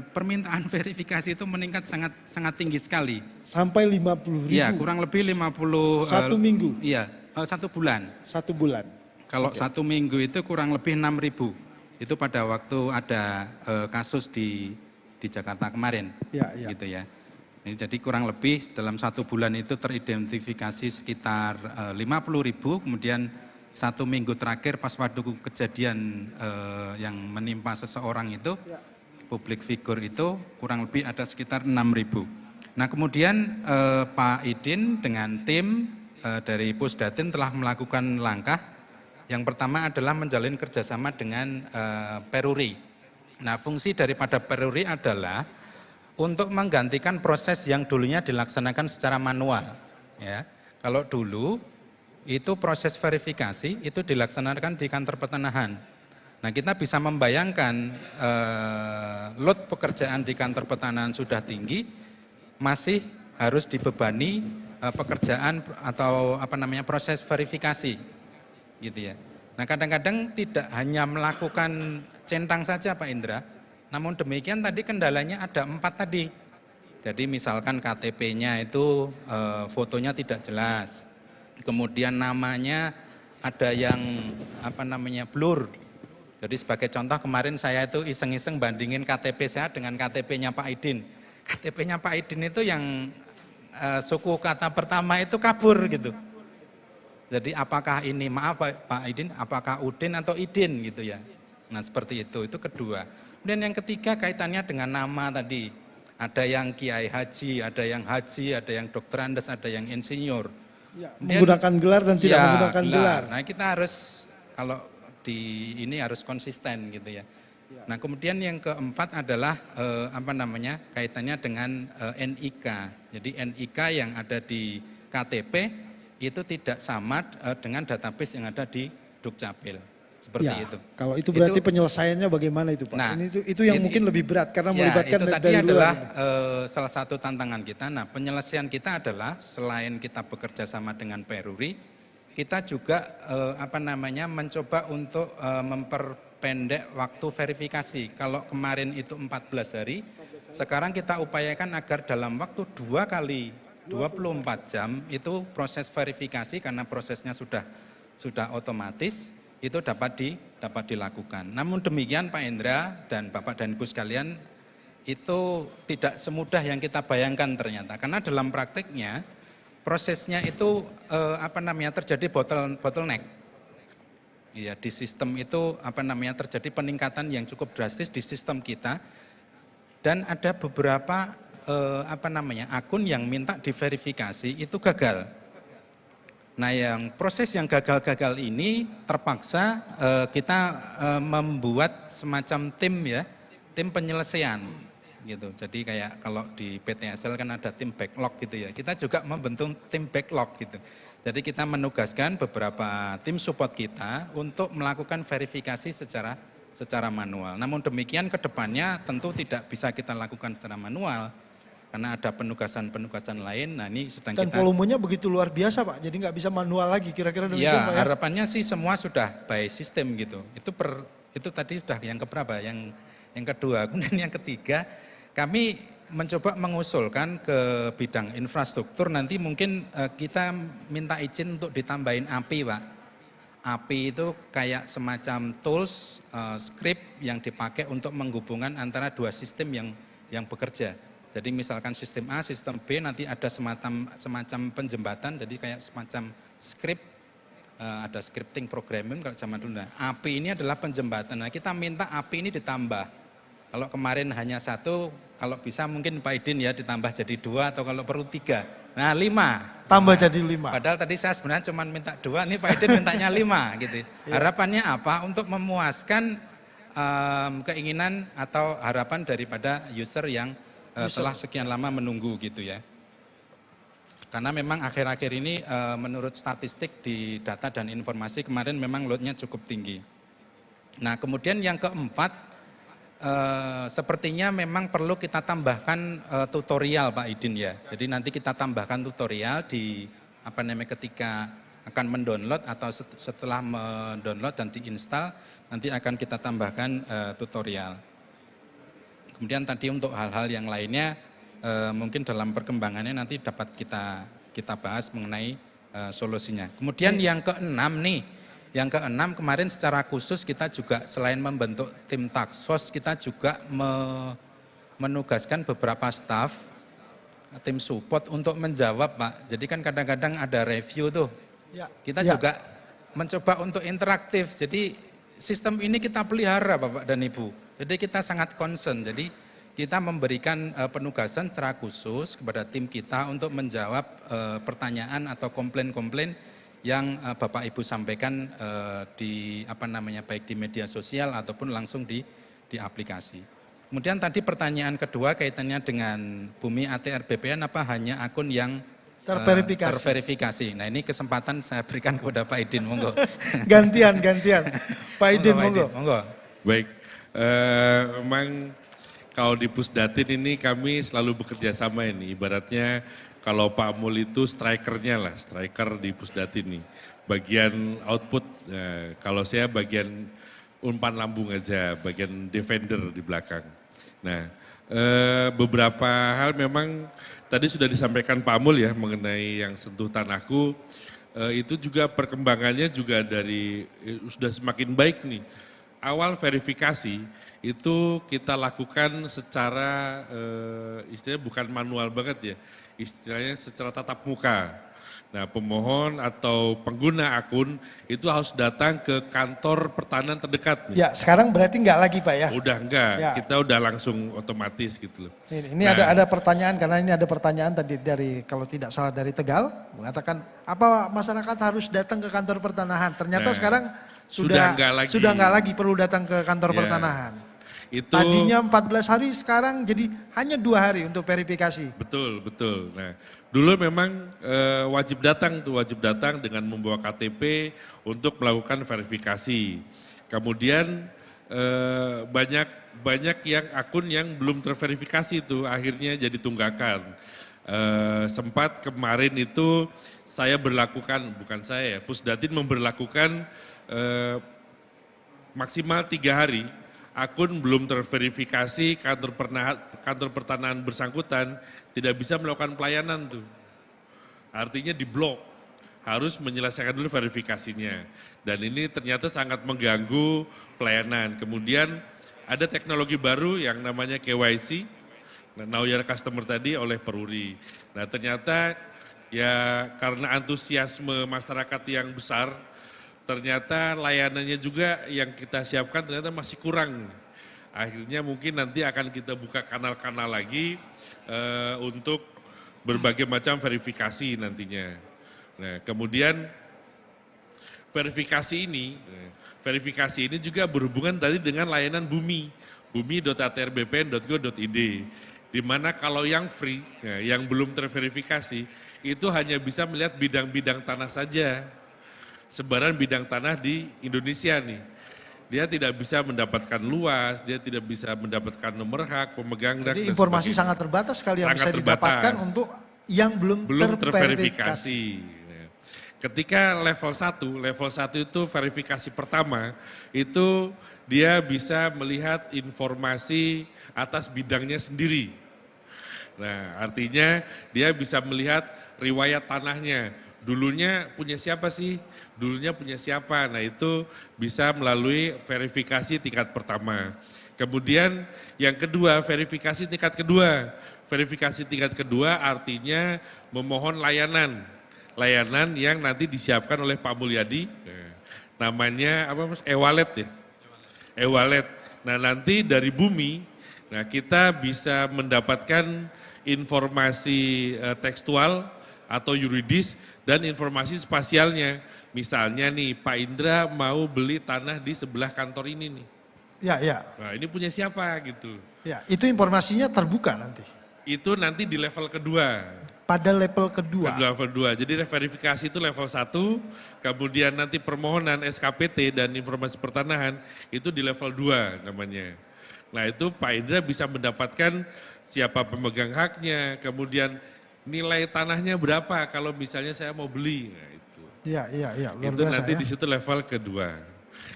permintaan verifikasi itu meningkat sangat tinggi sekali. Sampai 50.000. Iya, kurang lebih 50. 1 minggu. Iya, 1 bulan. 1 bulan. Kalau 1 minggu itu kurang lebih 6.000. Itu pada waktu ada kasus di Jakarta kemarin. Gitu ya. Jadi kurang lebih dalam 1 bulan itu teridentifikasi sekitar 50.000, kemudian 1 minggu terakhir pas waktu kejadian yang menimpa seseorang itu, publik figur itu kurang lebih ada sekitar 6.000. Nah, kemudian Pak Idin dengan tim dari Pusdatin telah melakukan langkah. Yang pertama adalah menjalin kerjasama dengan Peruri. Nah, fungsi daripada Peruri adalah untuk menggantikan proses yang dulunya dilaksanakan secara manual. Ya, kalau dulu itu proses verifikasi itu dilaksanakan di kantor pertanahan. Nah, kita bisa membayangkan load pekerjaan di kantor pertanahan sudah tinggi, masih harus dibebani pekerjaan atau proses verifikasi, gitu ya. Nah, kadang-kadang tidak hanya melakukan centang saja Pak Indra. Namun demikian tadi kendalanya ada 4 tadi. Jadi misalkan KTP-nya itu fotonya tidak jelas. Kemudian namanya ada yang blur. Jadi sebagai contoh kemarin saya itu iseng-iseng bandingin KTP saya dengan KTP-nya Pak Idin. KTP-nya Pak Idin itu yang suku kata pertama itu kabur gitu. Jadi apakah ini, maaf Pak Idin, apakah Udin atau Idin gitu ya. Nah, seperti itu kedua. Kemudian yang ketiga kaitannya dengan nama tadi. Ada yang Kiai Haji, ada yang Haji, ada yang Dokter Andes, ada yang insinyur. Ya, menggunakan gelar dan tidak menggunakan gelar. Nah, kita harus kalau di ini harus konsisten gitu ya. Nah, kemudian yang keempat adalah kaitannya dengan NIK. Jadi NIK yang ada di KTP itu tidak sama dengan database yang ada di Dukcapil. seperti Ya, itu. kalau itu berarti penyelesaiannya bagaimana itu Pak? Nah, itu yang mungkin lebih berat karena melibatkan itu tadi dari adalah luar. salah satu tantangan kita. Nah, penyelesaian kita adalah selain kita bekerja sama dengan Peruri, kita juga mencoba untuk memperpendek waktu verifikasi. Kalau kemarin itu 14 hari, sekarang kita upayakan agar dalam waktu 2 kali 24 jam itu proses verifikasi, karena prosesnya sudah otomatis, itu dapat dilakukan. Namun demikian Pak Indra dan Bapak dan Ibu sekalian, itu tidak semudah yang kita bayangkan ternyata. Karena dalam prakteknya prosesnya itu terjadi bottleneck. Ya, di sistem itu terjadi peningkatan yang cukup drastis di sistem kita, dan ada beberapa akun yang minta diverifikasi itu gagal. Nah, proses yang gagal-gagal ini terpaksa kita membuat semacam tim penyelesaian gitu. Jadi kayak kalau di PTSL kan ada tim backlog gitu ya. Kita juga membentuk tim backlog gitu. Jadi kita menugaskan beberapa tim support kita untuk melakukan verifikasi secara manual. Namun demikian ke depannya tentu tidak bisa kita lakukan secara manual, karena ada penugasan-penugasan lain. Nah, ini sedang Dan volumenya begitu luar biasa Pak, jadi nggak bisa manual lagi kira-kira demikian ya, Pak ya? harapannya sih semua sudah by system gitu. Itu tadi sudah yang keberapa? Yang kedua. Kemudian yang ketiga, kami mencoba mengusulkan ke bidang infrastruktur, nanti mungkin kita minta izin untuk ditambahin API Pak. API itu kayak semacam tools, script yang dipakai untuk menghubungkan antara dua sistem yang bekerja. Jadi misalkan sistem A, sistem B, nanti ada semacam penjembatan, jadi kayak semacam script, ada scripting programming kalau zaman dulu. Nah, API ini adalah penjembatan. Nah, kita minta API ini ditambah. Kalau kemarin hanya 1, kalau bisa mungkin Pak Idin ya ditambah jadi 2 atau kalau perlu 3. Nah, 5. Tambah jadi 5. Padahal tadi saya sebenarnya cuma minta 2, ini Pak Idin mintanya 5 gitu. Harapannya apa? Untuk memuaskan keinginan atau harapan daripada user yang setelah sekian lama menunggu gitu ya. Karena memang akhir-akhir ini menurut statistik di data dan informasi kemarin memang loadnya cukup tinggi. Nah, kemudian yang keempat, sepertinya memang perlu kita tambahkan tutorial Pak Idin ya. Jadi nanti kita tambahkan tutorial di ketika akan mendownload atau setelah mendownload dan diinstal, nanti akan kita tambahkan tutorial. Kemudian tadi untuk hal-hal yang lainnya mungkin dalam perkembangannya nanti dapat kita bahas mengenai solusinya. Kemudian yang keenam nih, kemarin secara khusus kita juga selain membentuk tim task force, kita juga menugaskan beberapa staf tim support untuk menjawab Pak. Jadi kan kadang-kadang ada review tuh. Kita juga mencoba untuk interaktif. Jadi sistem ini kita pelihara Bapak dan Ibu. Jadi kita sangat concern, jadi kita memberikan penugasan secara khusus kepada tim kita untuk menjawab pertanyaan atau komplain-komplain yang Bapak Ibu sampaikan baik di media sosial ataupun langsung di aplikasi. Kemudian tadi pertanyaan kedua kaitannya dengan Bumi ATR BPN, apa hanya akun yang terverifikasi. Nah, ini kesempatan saya berikan kepada Pak Idin, monggo. Gantian. Pak Idin, monggo. Baik. Memang kalau di Pusdatin ini kami selalu bekerja sama ini, ibaratnya kalau Pak Mul itu strikernya lah, striker di Pusdatin nih. Bagian output, kalau saya bagian umpan lambung aja, bagian defender di belakang. Nah, beberapa hal memang tadi sudah disampaikan Pak Mul ya mengenai yang sentuh tanahku, itu juga perkembangannya juga sudah semakin baik nih. Awal verifikasi itu kita lakukan secara istilahnya bukan manual banget ya, istilahnya secara tatap muka. Nah, pemohon atau pengguna akun itu harus datang ke kantor pertanahan terdekat nih. Ya, sekarang berarti enggak lagi Pak ya? Udah enggak, ya. Kita udah langsung otomatis gitu loh. Ini ada pertanyaan, karena ini ada pertanyaan tadi dari, kalau tidak salah dari Tegal, mengatakan apa masyarakat harus datang ke kantor pertanahan? Ternyata sekarang sudah enggak lagi perlu datang ke kantor pertanahan. itu Tadinya 14 hari, sekarang jadi hanya 2 hari untuk verifikasi. betul, betul. Nah, dulu memang wajib datang dengan membawa KTP untuk melakukan verifikasi. Kemudian banyak yang akun yang belum terverifikasi itu akhirnya jadi tunggakan. Sempat kemarin itu saya berlakukan, bukan saya ya, Pusdatin memberlakukan maksimal 3 hari, akun belum terverifikasi, kantor pertanahan bersangkutan tidak bisa melakukan pelayanan tuh. Artinya diblok, harus menyelesaikan dulu verifikasinya. Dan ini ternyata sangat mengganggu pelayanan. Kemudian ada teknologi baru yang namanya KYC, Know Your Customer tadi oleh Peruri. Nah ternyata ya karena antusiasme masyarakat yang besar, ternyata layanannya juga yang kita siapkan ternyata masih kurang. Akhirnya mungkin nanti akan kita buka kanal-kanal lagi untuk berbagai macam verifikasi nantinya. Nah kemudian verifikasi ini juga berhubungan tadi dengan layanan bumi.atrbpn.go.id. Di mana kalau yang free, yang belum terverifikasi, itu hanya bisa melihat bidang-bidang tanah saja. Sebaran bidang tanah di Indonesia nih. Dia tidak bisa mendapatkan luas, dia tidak bisa mendapatkan nomor hak, pemegang hak. Jadi informasi sangat terbatas sekali yang bisa didapatkan untuk yang belum terverifikasi. Ketika level 1 itu verifikasi pertama, itu dia bisa melihat informasi atas bidangnya sendiri. Nah artinya dia bisa melihat riwayat tanahnya, dulunya punya siapa sih, dulunya punya siapa, nah itu bisa melalui verifikasi tingkat pertama. Kemudian yang kedua, verifikasi tingkat kedua. Verifikasi tingkat kedua artinya memohon layanan yang nanti disiapkan oleh Pak Mulyadi, namanya apa mas? E-wallet ya, e-wallet. Nah nanti dari Bumi, nah kita bisa mendapatkan informasi tekstual atau yuridis dan informasi spasialnya. Misalnya nih Pak Indra mau beli tanah di sebelah kantor ini nih. Ya. Nah ini punya siapa gitu. Ya, itu informasinya terbuka nanti. Itu nanti di level kedua. Pada level kedua. Level 2. Jadi verifikasi itu level 1, kemudian nanti permohonan SKPT dan informasi pertanahan itu di level 2 namanya. Nah itu Pak Indra bisa mendapatkan siapa pemegang haknya, kemudian nilai tanahnya berapa kalau misalnya saya mau beli. Nah, itu. Iya, luar itu biasa nanti ya. di situ level kedua.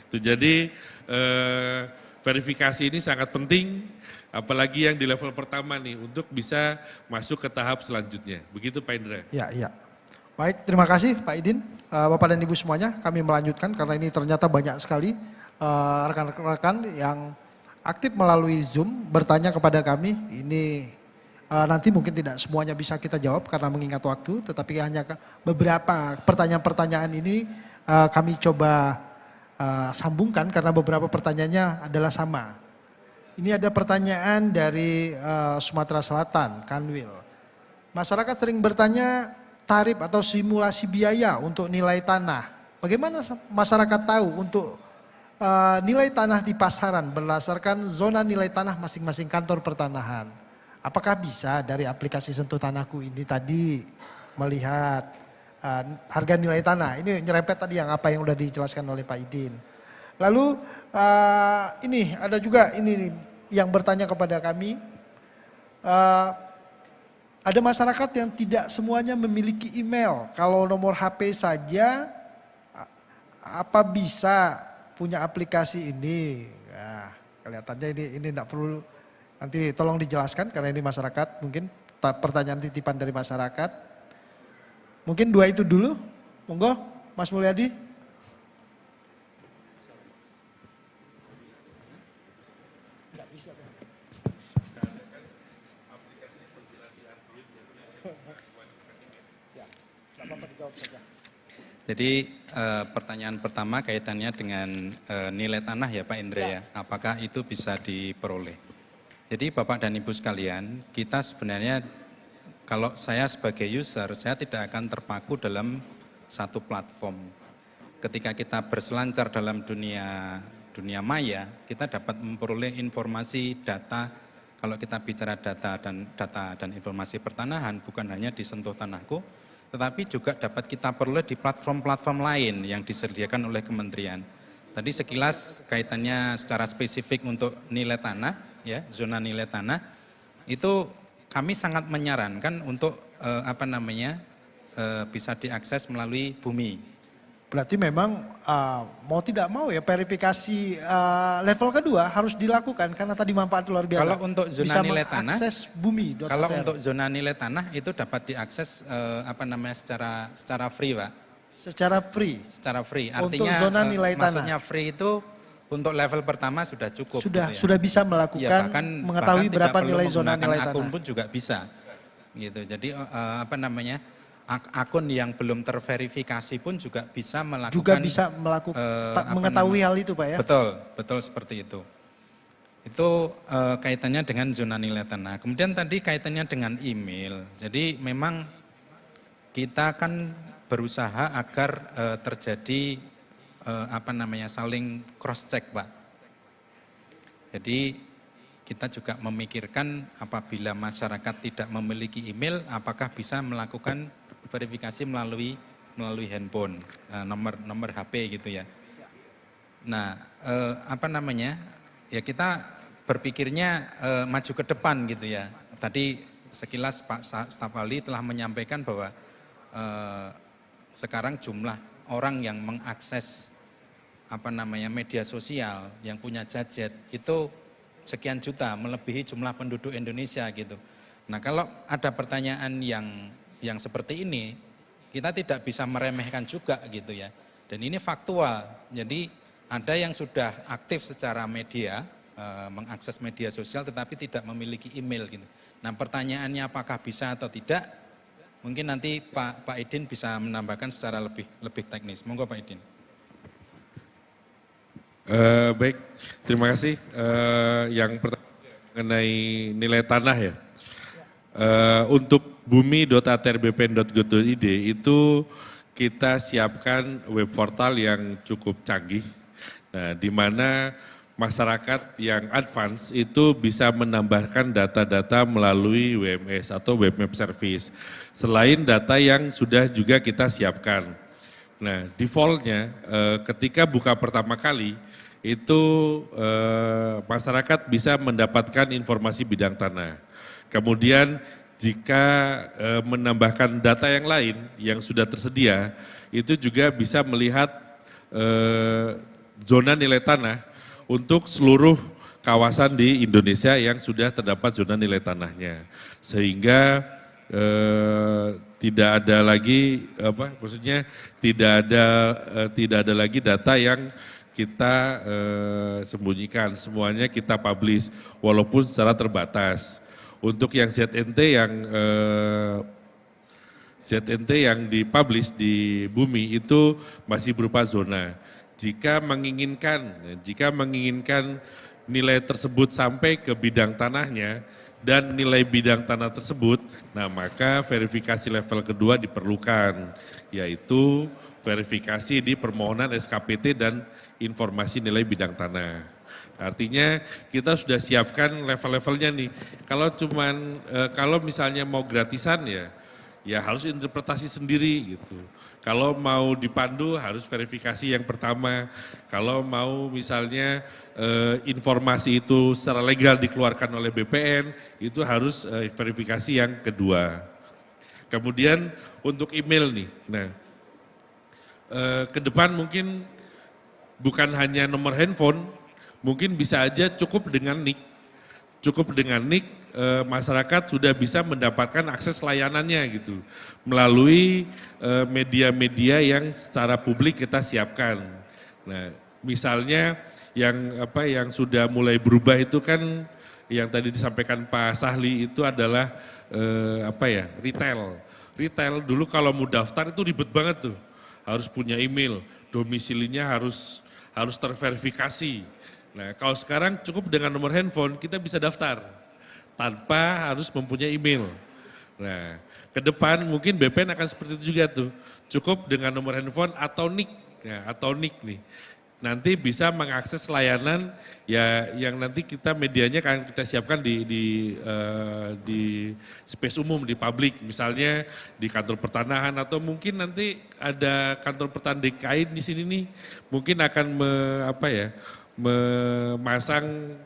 Itu jadi verifikasi ini sangat penting, apalagi yang di level pertama nih untuk bisa masuk ke tahap selanjutnya. Begitu Pak Indra. Iya. Baik, terima kasih Pak Idin. Bapak dan Ibu semuanya, kami melanjutkan karena ini ternyata banyak sekali rekan-rekan yang aktif melalui Zoom bertanya kepada kami. Ini nanti mungkin tidak semuanya bisa kita jawab karena mengingat waktu, tetapi hanya beberapa pertanyaan-pertanyaan ini kami coba sambungkan karena beberapa pertanyaannya adalah sama. Ini ada pertanyaan dari Sumatera Selatan, Kanwil. Masyarakat sering bertanya tarif atau simulasi biaya untuk nilai tanah. Bagaimana masyarakat tahu untuk nilai tanah di pasaran berdasarkan zona nilai tanah masing-masing kantor pertanahan? Apakah bisa dari aplikasi Sentuh Tanahku ini tadi melihat harga nilai tanah? Ini nyerempet tadi yang apa yang sudah dijelaskan oleh Pak Idin. Lalu ini ada juga ini yang bertanya kepada kami. Ada masyarakat yang tidak semuanya memiliki email. Kalau nomor HP saja, apa bisa punya aplikasi ini? Nah, kelihatannya ini tidak perlu, nanti tolong dijelaskan karena ini masyarakat, mungkin pertanyaan titipan dari masyarakat. Mungkin 2 itu dulu, monggo Mas Mulyadi. Jadi pertanyaan pertama kaitannya dengan nilai tanah ya Pak Indra ya. Apakah itu bisa diperoleh? Jadi Bapak dan Ibu sekalian, kita sebenarnya kalau saya sebagai user, saya tidak akan terpaku dalam satu platform. Ketika kita berselancar dalam dunia dunia maya, kita dapat memperoleh informasi data. Kalau kita bicara data dan informasi pertanahan, bukan hanya di Sentuh Tanahku, tetapi juga dapat kita peroleh di platform-platform lain yang disediakan oleh kementerian. Tadi sekilas kaitannya secara spesifik untuk nilai tanah, ya, zona nilai tanah, itu kami sangat menyarankan untuk bisa diakses melalui bumi. Berarti memang mau tidak mau ya verifikasi level kedua harus dilakukan karena tadi manfaat luar biasa. Kalau untuk zona bisa nilai tanah, bumi. Kalau untuk zona nilai tanah itu dapat diakses secara free, Pak. Secara free. Secara free. Untuk Artinya zona nilai tanah. Maksudnya free itu untuk level pertama sudah cukup. Sudah gitu ya. sudah bisa melakukan mengetahui berapa nilai zona nilai tanah. Akun pun juga bisa. Gitu. Jadi akun yang belum terverifikasi pun juga bisa melakukan mengetahui hal itu, Pak, ya. Betul seperti itu. Itu kaitannya dengan zona nilai tanah. Kemudian tadi kaitannya dengan email. Jadi memang kita kan berusaha agar terjadi saling cross check, Pak. Jadi kita juga memikirkan apabila masyarakat tidak memiliki email, apakah bisa melakukan verifikasi melalui handphone, nomor HP gitu ya. Nah, ya kita berpikirnya maju ke depan gitu ya. Tadi sekilas Pak Staf Ahli telah menyampaikan bahwa sekarang jumlah orang yang mengakses media sosial yang punya gadget itu sekian juta, melebihi jumlah penduduk Indonesia gitu. Nah, kalau ada pertanyaan yang seperti ini, kita tidak bisa meremehkan juga gitu ya. Dan ini faktual. Jadi ada yang sudah aktif secara media, mengakses media sosial tetapi tidak memiliki email gitu. Nah, pertanyaannya apakah bisa atau tidak? Mungkin nanti Pak Idin bisa menambahkan secara lebih teknis. Monggo Pak Idin. Baik, terima kasih. Yang pertama mengenai nilai tanah ya. Untuk bumi.atrbpn.go.id itu kita siapkan web portal yang cukup canggih, nah, di mana masyarakat yang advance itu bisa menambahkan data-data melalui WMS atau Web Map Service, selain data yang sudah juga kita siapkan. Nah, defaultnya ketika buka pertama kali itu masyarakat bisa mendapatkan informasi bidang tanah. Kemudian jika menambahkan data yang lain yang sudah tersedia, itu juga bisa melihat zona nilai tanah untuk seluruh kawasan di Indonesia yang sudah terdapat zona nilai tanahnya. Sehingga tidak ada lagi tidak ada lagi data yang kita sembunyikan, semuanya kita publish walaupun secara terbatas. Untuk yang ZNT yang dipublish di bumi itu masih berupa zona. Jika menginginkan nilai tersebut sampai ke bidang tanahnya dan nilai bidang tanah tersebut, nah maka verifikasi level kedua diperlukan, yaitu verifikasi di permohonan SKPT dan informasi nilai bidang tanah. Artinya kita sudah siapkan level-levelnya nih. Kalau misalnya mau gratisan ya harus interpretasi sendiri gitu. Kalau mau dipandu harus verifikasi yang pertama. Kalau mau misalnya informasi itu secara legal dikeluarkan oleh BPN, itu harus verifikasi yang kedua. Kemudian untuk email nih. Nah, ke depan mungkin bukan hanya nomor handphone, mungkin bisa aja cukup dengan NIK. Cukup dengan NIK, masyarakat sudah bisa mendapatkan akses layanannya gitu. Melalui media-media yang secara publik kita siapkan. Nah, misalnya yang sudah mulai berubah itu kan yang tadi disampaikan Pak Sahli itu adalah retail. Retail dulu kalau mau daftar itu ribet banget tuh. Harus punya email, domisilinya harus terverifikasi. Nah, kalau sekarang cukup dengan nomor handphone kita bisa daftar tanpa harus mempunyai email. Nah, ke depan mungkin BPN akan seperti itu juga tuh. Cukup dengan nomor handphone atau NIK. Ya, atau NIK nih. nanti bisa mengakses layanan ya yang nanti kita medianya akan kita siapkan di space umum, di publik, misalnya di kantor pertanahan atau mungkin nanti ada kantor pertanahan DKI di sini nih, mungkin akan memasang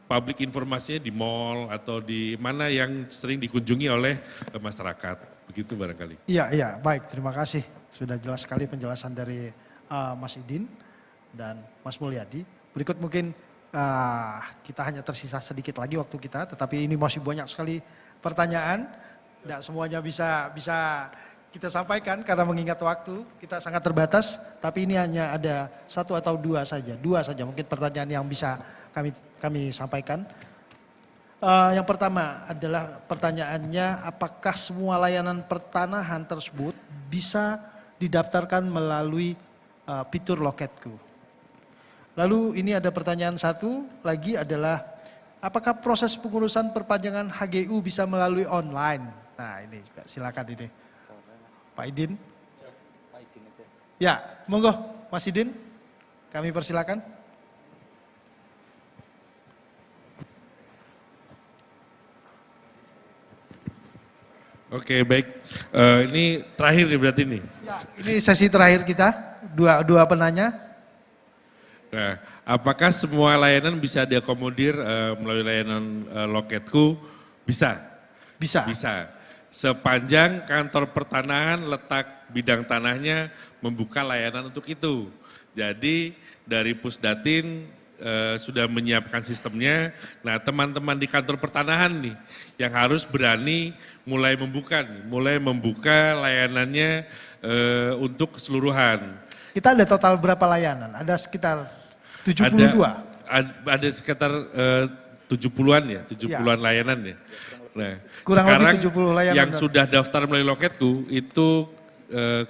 publik informasinya di mall atau di mana yang sering dikunjungi oleh masyarakat, begitu barangkali. Iya, baik, terima kasih. Sudah jelas sekali penjelasan dari Mas Idin dan Mas Mulyadi. Berikut mungkin kita hanya tersisa sedikit lagi waktu kita, tetapi ini masih banyak sekali pertanyaan. Tidak semuanya bisa kita sampaikan karena mengingat waktu kita sangat terbatas, tapi ini hanya ada satu atau dua saja mungkin pertanyaan yang bisa kami sampaikan. Yang pertama adalah pertanyaannya, apakah semua layanan pertanahan tersebut bisa didaftarkan melalui fitur Loketku? Lalu ini ada pertanyaan satu lagi adalah, apakah proses pengurusan perpanjangan HGU bisa melalui online? Nah ini juga silakan ini. Pak Idin. Ya, monggo Mas Idin, kami persilakan. Oke, baik. Ini terakhir nih berarti nih. Ya, ini sesi terakhir kita, dua penanya. Nah, apakah semua layanan bisa diakomodir melalui layanan Loketku? Bisa. Bisa. Sepanjang kantor pertanahan letak bidang tanahnya membuka layanan untuk itu. Jadi dari Pusdatin sudah menyiapkan sistemnya. Nah, teman-teman di kantor pertanahan nih yang harus berani mulai membuka layanannya untuk keseluruhan. Kita ada total berapa layanan? Ada sekitar 72? Ada sekitar 70-an ya, 70-an layanan ya. Nah, kurang sekarang lebih 70 layanan yang sudah daftar melalui Loketku itu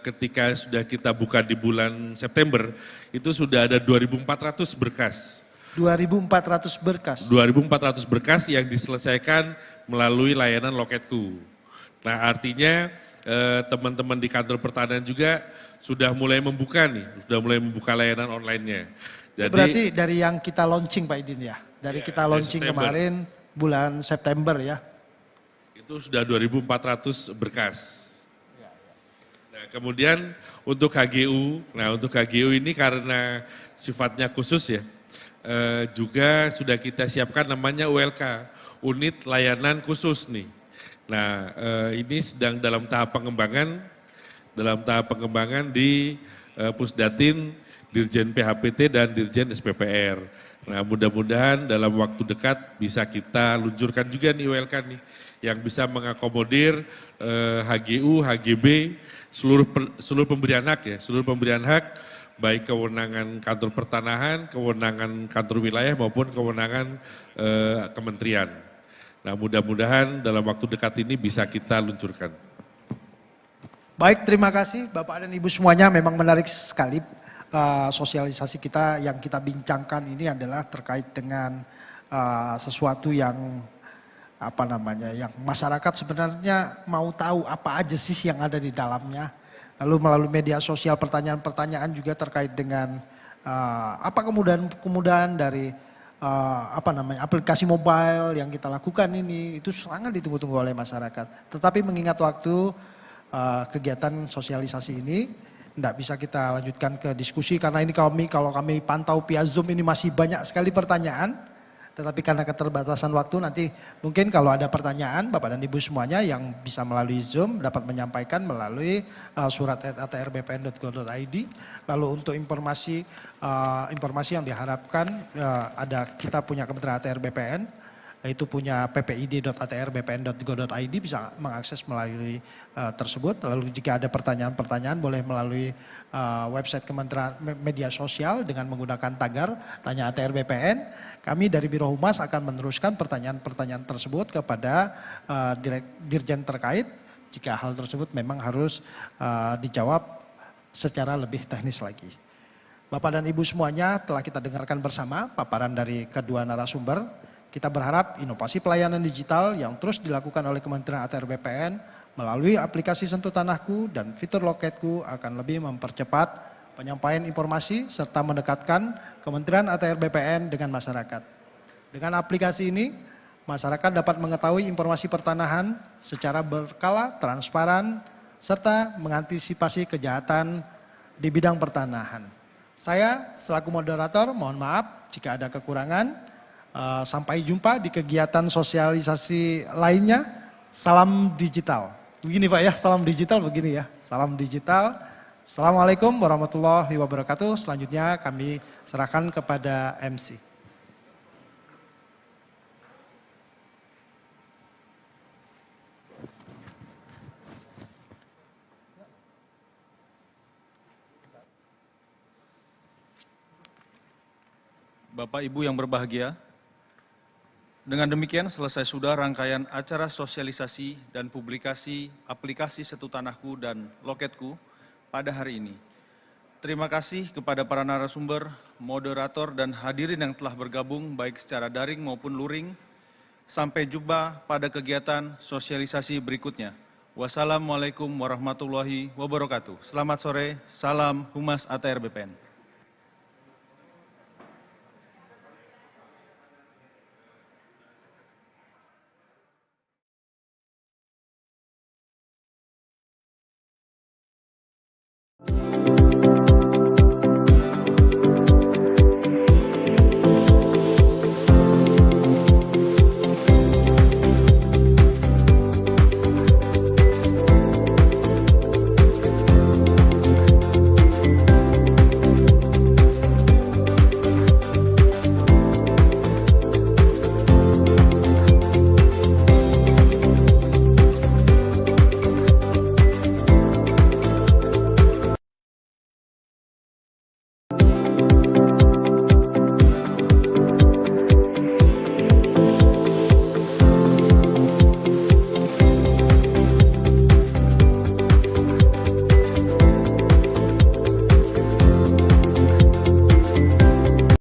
ketika sudah kita buka di bulan September, itu sudah ada 2.400 berkas. 2.400 berkas? 2.400 berkas yang diselesaikan melalui layanan Loketku. Nah artinya teman-teman di kantor pertanahan juga sudah mulai membuka layanan online-nya. Jadi, berarti dari yang kita launching Pak Idin ya? Dari kita launching kemarin bulan September ya? Itu sudah 2.400 berkas. Nah kemudian untuk HGU ini karena sifatnya khusus ya, juga sudah kita siapkan namanya ULK, Unit Layanan Khusus nih. Nah ini sedang dalam tahap pengembangan di Pusdatin, Dirjen PHPT dan Dirjen SPPR. Nah mudah-mudahan dalam waktu dekat bisa kita luncurkan juga nih ULK nih, yang bisa mengakomodir HGU, HGB, seluruh pemberian hak ya, seluruh pemberian hak, baik kewenangan kantor pertanahan, kewenangan kantor wilayah maupun kewenangan kementerian. Nah mudah-mudahan dalam waktu dekat ini bisa kita luncurkan. Baik, terima kasih Bapak dan Ibu semuanya, memang menarik sekali sosialisasi kita yang kita bincangkan ini adalah terkait dengan sesuatu yang yang masyarakat sebenarnya mau tahu apa aja sih yang ada di dalamnya. Lalu melalui media sosial pertanyaan-pertanyaan juga terkait dengan apa kemudahan dari aplikasi mobile yang kita lakukan ini, itu sangat ditunggu-tunggu oleh masyarakat. Tetapi mengingat waktu kegiatan sosialisasi ini tidak bisa kita lanjutkan ke diskusi karena ini kalau kami pantau via Zoom ini masih banyak sekali pertanyaan. Tetapi karena keterbatasan waktu nanti mungkin kalau ada pertanyaan Bapak dan Ibu semuanya yang bisa melalui Zoom dapat menyampaikan melalui surat@atrbpn.go.id. Lalu untuk informasi yang diharapkan kita punya Kementerian ATR BPN, yaitu punya ppid.atrbpn.go.id, bisa mengakses melalui tersebut. Lalu jika ada pertanyaan-pertanyaan boleh melalui website Kementerian Media Sosial dengan menggunakan tagar Tanya ATR BPN. Kami dari Biro Humas akan meneruskan pertanyaan-pertanyaan tersebut kepada dirjen terkait jika hal tersebut memang harus dijawab secara lebih teknis lagi. Bapak dan Ibu semuanya, telah kita dengarkan bersama paparan dari kedua narasumber. Kita berharap inovasi pelayanan digital yang terus dilakukan oleh Kementerian ATR BPN melalui aplikasi Sentuh Tanahku dan fitur Loketku akan lebih mempercepat penyampaian informasi, serta mendekatkan Kementerian ATR BPN dengan masyarakat. Dengan aplikasi ini, masyarakat dapat mengetahui informasi pertanahan secara berkala, transparan, serta mengantisipasi kejahatan di bidang pertanahan. Saya selaku moderator mohon maaf jika ada kekurangan. Sampai jumpa di kegiatan sosialisasi lainnya. Salam digital. Begini Pak ya, salam digital begini ya. Salam digital. Assalamualaikum warahmatullahi wabarakatuh. Selanjutnya kami serahkan kepada MC. Bapak Ibu yang berbahagia, dengan demikian selesai sudah rangkaian acara sosialisasi dan publikasi aplikasi Setu Tanahku dan Loketku pada hari ini. Terima kasih kepada para narasumber, moderator, dan hadirin yang telah bergabung baik secara daring maupun luring. Sampai jumpa pada kegiatan sosialisasi berikutnya. Wassalamualaikum warahmatullahi wabarakatuh. Selamat sore, salam Humas ATR BPN.